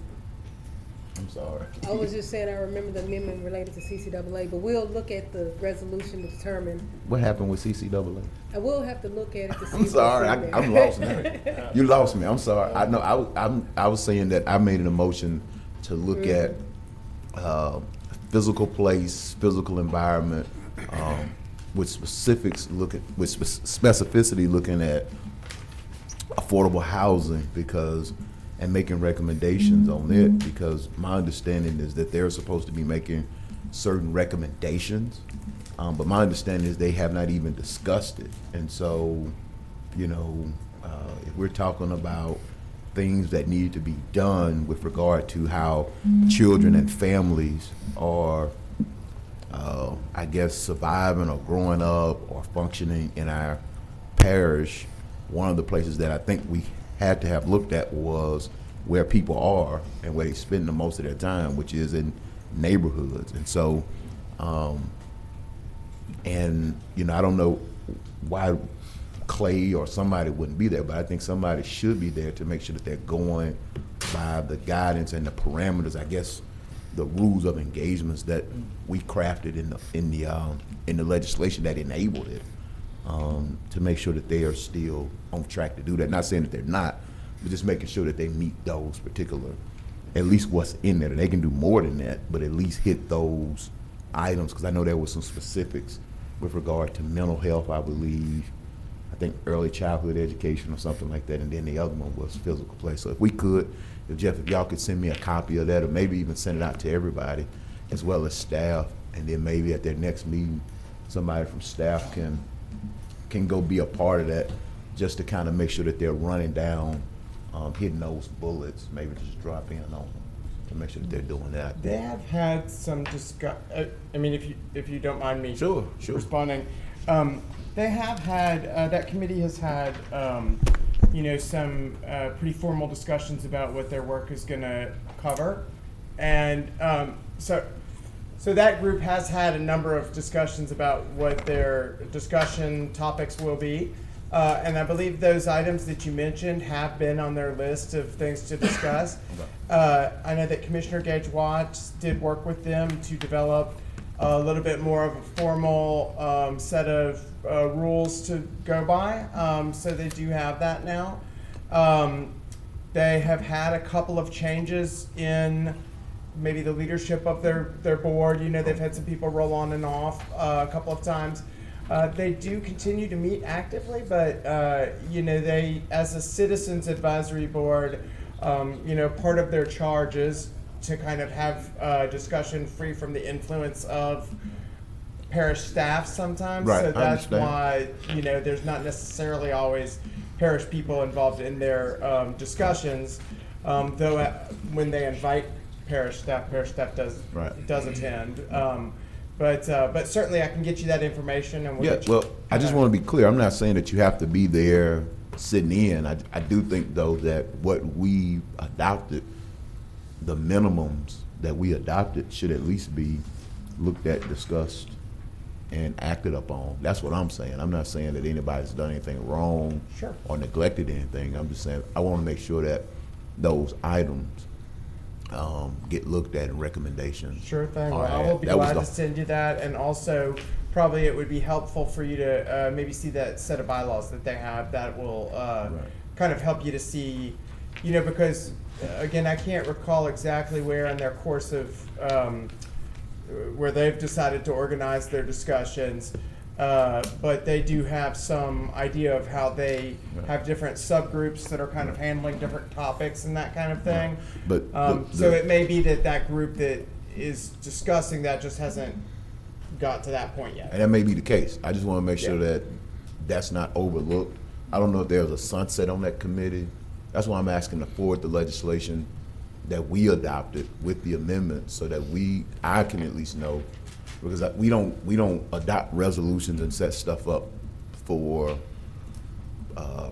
I'm sorry. I was just saying, I remember the amendment related to CCAA, but we'll look at the resolution to determine. What happened with CCAA? I will have to look at it to see. I'm sorry, what's in there. I'm lost now. You lost me, I'm sorry. I know, I was saying that I made an emotion to look at physical place, physical environment, with specifics, with specificity looking at affordable housing and making recommendations on it, because my understanding is that they're supposed to be making certain recommendations, but my understanding is they have not even discussed it. And so, if we're talking about things that need to be done with regard to how children and families are, I guess, surviving or growing up or functioning in our parish, one of the places that I think we had to have looked at was where people are and where they spend the most of their time, which is in neighborhoods. And so, I don't know why Clay or somebody wouldn't be there, but I think somebody should be there to make sure that they're going by the guidance and the parameters, I guess, the rules of engagements that we crafted in the legislation that enabled it, to make sure that they are still on track to do that. Not saying that they're not, but just making sure that they meet those particular, at least what's in there. They can do more than that, but at least hit those items, because I know there were some specifics with regard to mental health, I believe, I think early childhood education or something like that, and then the other one was physical play. So if y'all could send me a copy of that, or maybe even send it out to everybody, as well as staff, and then maybe at their next meeting, somebody from staff can go be a part of that, just to kind of make sure that they're running down, hitting those bullets, maybe just drop in on them to make sure that they're doing that. They have had some if you don't mind me Sure. responding. They have had, that committee has had, some pretty formal discussions about what their work is going to cover. And so that group has had a number of discussions about what their discussion topics will be. And I believe those items that you mentioned have been on their list of things to discuss. I know that Commissioner Gage Watts did work with them to develop a little bit more of a formal set of rules to go by. So they do have that now. They have had a couple of changes in maybe the leadership of their board. They've had some people roll on and off a couple of times. They do continue to meet actively, but they, as a citizens advisory board, part of their charge is to kind of have discussion free from the influence of parish staff sometimes. Right, So I that's understand. why there's not necessarily always parish people involved in their discussions. Though when they invite parish staff does attend. But certainly I can get you that information, and we'll Yeah, get you. well, I just want to be clear. I'm not saying that you have to be there sitting in. I do think, though, that what we adopted, the minimums that we adopted should at least be looked at, discussed, and acted upon. That's what I'm saying. I'm not saying that anybody's done anything wrong or neglected anything. I'm just saying I want to make sure that those items get looked at in recommendations. Sure thing. All Well, I right. will be That was glad the- to send you that, and also probably it would be helpful for you to maybe see that set of bylaws that they have that will kind of help you to see, because again, I can't recall exactly where in their course of where they've decided to organize their discussions. But they do have some idea of how they have different subgroups that are kind of handling different topics and that kind of thing. But so it may be that group that is discussing that just hasn't got to that point yet. And that may be the case. I just want to make sure that that's not overlooked. I don't know if there's a sunset on that committee. That's why I'm asking to forward the legislation that we adopted with the amendments, so that I can at least know. Because we don't adopt resolutions and set stuff up for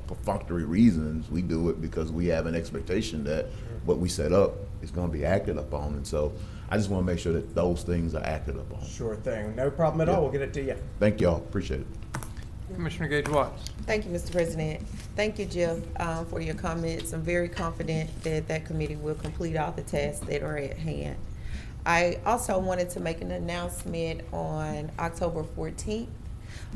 perfunctory reasons. We do it because we have an expectation that what we set up is going to be acted upon. And so I just want to make sure that those things are acted upon. Sure thing. No problem at all. We'll get it to you. Thank y'all. Appreciate it. Commissioner Gage Watts. Thank you, Mr. President. Thank you, Jeff, for your comments. I'm very confident that committee will complete all the tasks that are at hand. I also wanted to make an announcement on October 14th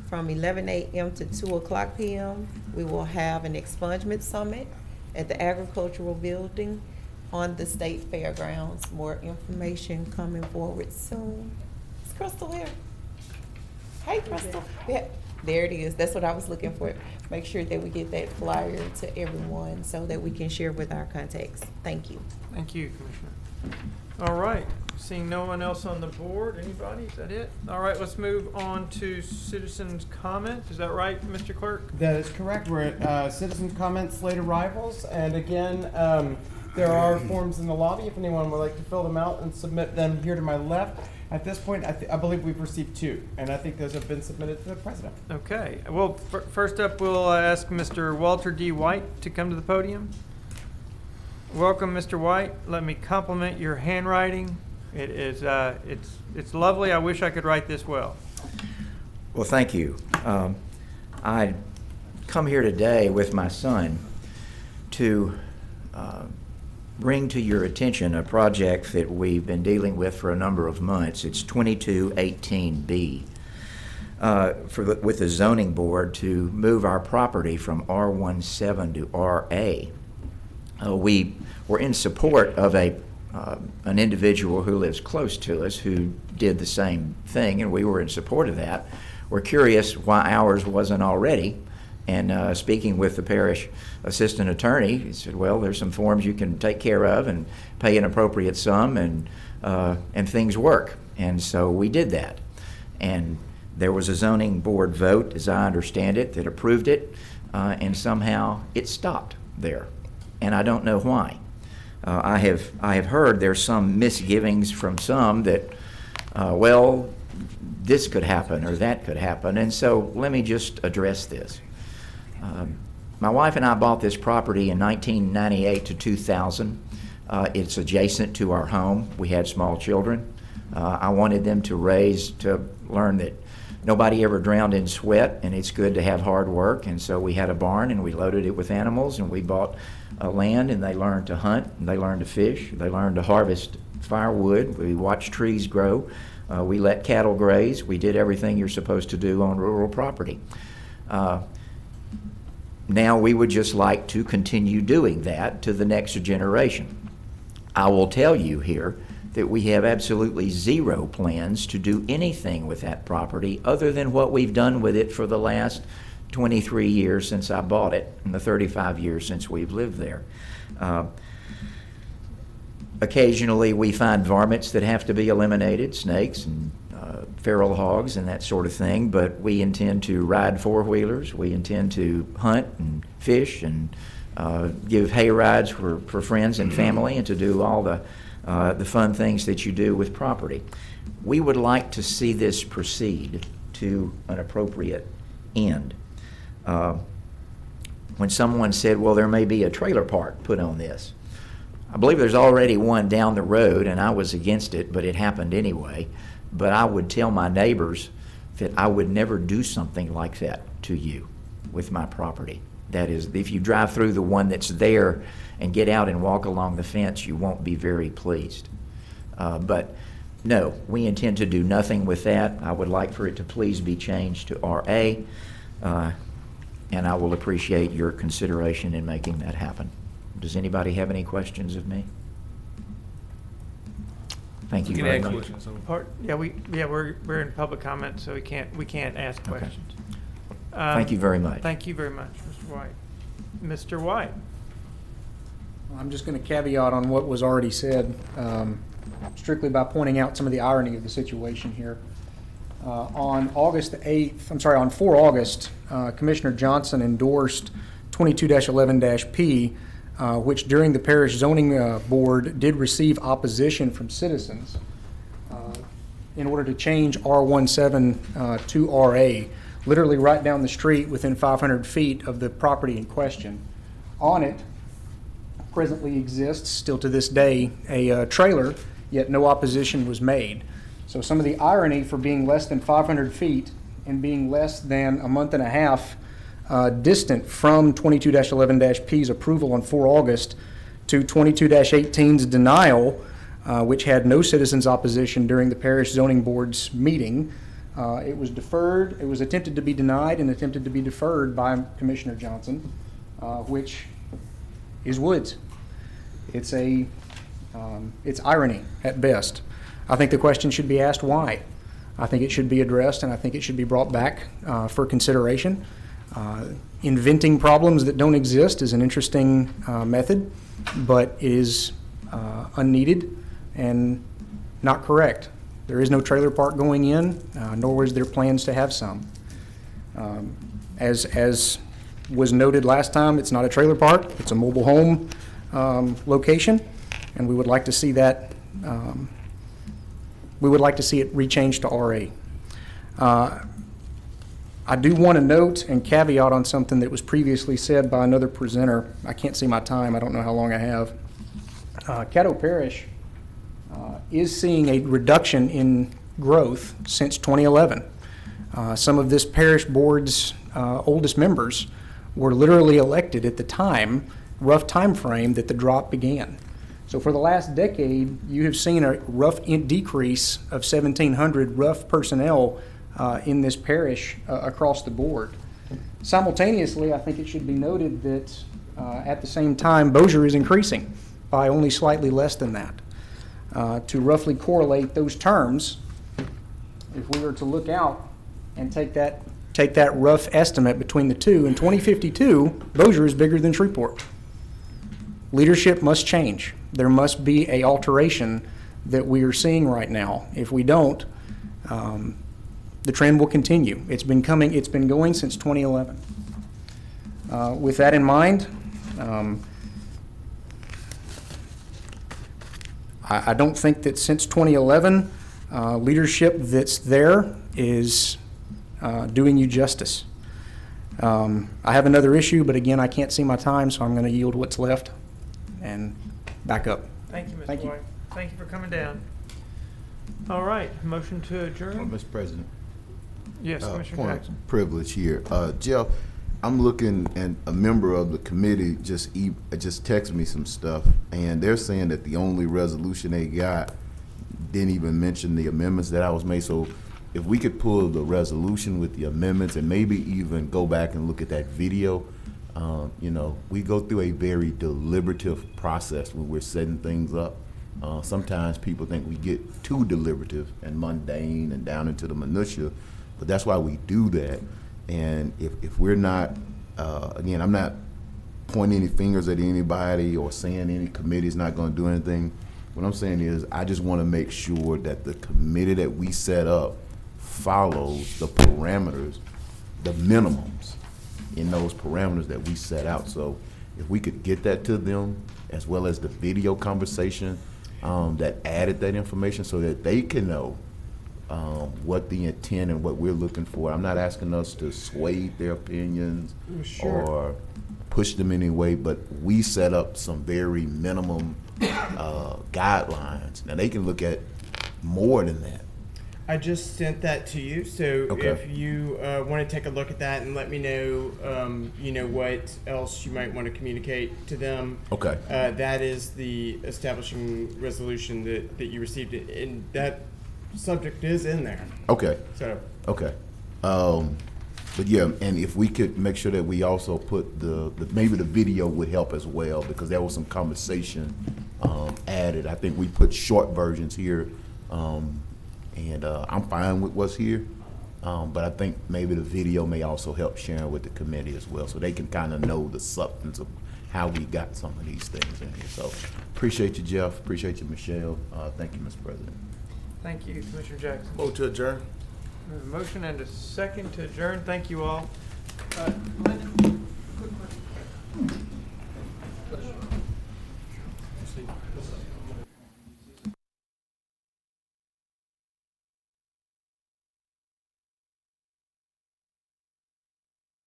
from 11 a.m. to 2 o'clock p.m. We will have an expungement summit at the Agricultural Building on the State Fairgrounds. More information coming forward soon. Is Crystal here? Hey, Crystal. Yeah, there it is. That's what I was looking for. Make sure that we get that flyer to everyone so that we can share with our contacts. Thank you. Thank you, Commissioner. All right, seeing no one else on the board, anybody, is that it? All right, let's move on to citizens' comments. Is that right, Mr. Clerk? That is correct. We're at citizens' comments, late arrivals, and again, there are forms in the lobby if anyone would like to fill them out and submit them here to my left. At this point, I believe we've received 2, and I think those have been submitted to the president. Okay, well, first up, we'll ask Mr. Walter D. White to come to the podium. Welcome, Mr. White. Let me compliment your handwriting. It is, it's lovely. I wish I could write this well. Well, thank you. I come here today with my son to bring to your attention a project that we've been dealing with for a number of months. It's 2218B with the zoning board to move our property from R17 to RA. We were in support of an individual who lives close to us who did the same thing, and we were in support of that. We're curious why ours wasn't already, and speaking with the parish assistant attorney, he said, well, there's some forms you can take care of and pay an appropriate sum, and things work. And so we did that. And there was a zoning board vote, as I understand it, that approved it, and somehow it stopped there. And I don't know why. I have heard there's some misgivings from some that, well, this could happen or that could happen. And so let me just address this. My wife and I bought this property in 1998 to 2000. It's adjacent to our home. We had small children. I wanted them to learn that nobody ever drowned in sweat, and it's good to have hard work. And so we had a barn, and we loaded it with animals, and we bought land, and they learned to hunt, and they learned to fish, they learned to harvest firewood. We watched trees grow. We let cattle graze. We did everything you're supposed to do on rural property. Now we would just like to continue doing that to the next generation. I will tell you here that we have absolutely zero plans to do anything with that property other than what we've done with it for the last 23 years since I bought it and the 35 years since we've lived there. Occasionally we find varmints that have to be eliminated, snakes and feral hogs and that sort of thing, but we intend to ride four-wheelers. We intend to hunt and fish and give hay rides for friends and family, and to do all the fun things that you do with property. We would like to see this proceed to an appropriate end. When someone said, well, there may be a trailer park put on this, I believe there's already one down the road, and I was against it, but it happened anyway. But I would tell my neighbors that I would never do something like that to you with my property. That is, if you drive through the one that's there and get out and walk along the fence, you won't be very pleased. But no, we intend to do nothing with that. I would like for it to please be changed to RA, and I will appreciate your consideration in making that happen. Does anybody have any questions of me? Thank you very much. We're in public comment, so we can't ask questions. Thank you very much. Thank you very much, Mr. White. Mr. White. I'm just going to caveat on what was already said, strictly by pointing out some of the irony of the situation here. On August 8th, on 4 August, Commissioner Johnson endorsed 22-11-P, which during the Parish Zoning Board did receive opposition from citizens in order to change R17 to RA, literally right down the street within 500 feet of the property in question. On it presently exists, still to this day, a trailer, yet no opposition was made. So some of the irony for being less than 500 feet and being less than a month and a half distant from 22-11-P's approval on 4 August to 22-18's denial, which had no citizens' opposition during the Parish Zoning Board's meeting. It was deferred. It was attempted to be denied and attempted to be deferred by Commissioner Johnson, which is woods. It's irony at best. I think the question should be asked why. I think it should be addressed, and I think it should be brought back for consideration. Inventing problems that don't exist is an interesting method, but is unneeded and not correct. There is no trailer park going in, nor is there plans to have some. As was noted last time, it's not a trailer park, it's a mobile home location, and we would like to see that, we would like to see it rechanged to RA. I do want to note and caveat on something that was previously said by another presenter. I can't see my time, I don't know how long I have. Caddo Parish is seeing a reduction in growth since 2011. Some of this parish board's oldest members were literally elected at the rough time frame that the drop began. So for the last decade, you have seen a rough decrease of 1,700 rough personnel in this parish across the board. Simultaneously, I think it should be noted that at the same time, Bossier is increasing by only slightly less than that. To roughly correlate those terms, if we were to look out and take that rough estimate between the two, in 2052, Bossier is bigger than Shreveport. Leadership must change. There must be an alteration that we are seeing right now. If we don't, the trend will continue. It's been going since 2011. With that in mind, I don't think that since 2011, leadership that's there is doing you justice. I have another issue, but again, I can't see my time, so I'm going to yield what's left and back up. Thank you, Mr. White. Thank you for coming down. All right, motion to adjourn. Mr. President. Yes, Commissioner point Jackson. of privilege here. Jeff, I'm looking, and a member of the committee just texted me some stuff, and they're saying that the only resolution they got didn't even mention the amendments that I was made. So if we could pull the resolution with the amendments and maybe even go back and look at that video. We go through a very deliberative process when we're setting things up. Sometimes people think we get too deliberative and mundane and down into the minutia, but that's why we do that. And if we're not, again, I'm not pointing any fingers at anybody or saying any committee's not going to do anything. What I'm saying is I just want to make sure that the committee that we set up follows the parameters, the minimums in those parameters that we set out. So if we could get that to them, as well as the video conversation that added that information so that they can know what the intent and what we're looking for. I'm not asking us to sway their opinions or push them in any way, but we set up some very minimum guidelines. Now they can look at more than that. I just sent that to you, so Okay. if you want to take a look at that and let me know, what else you might want to communicate to them. Okay. That is the establishing resolution that you received, and that subject is in there. Okay. So. Okay. But yeah, and if we could make sure that we also put maybe the video would help as well, because there was some conversation added. I think we put short versions here. And I'm fine with what's here, but I think maybe the video may also help sharing with the committee as well, so they can kind of know the substance of how we got some of these things in here. So appreciate you, Jeff. Appreciate you, Michelle. Thank you, Mr. President. Thank you, Commissioner Jackson. Vote to adjourn. A motion and a second to adjourn. Thank you all.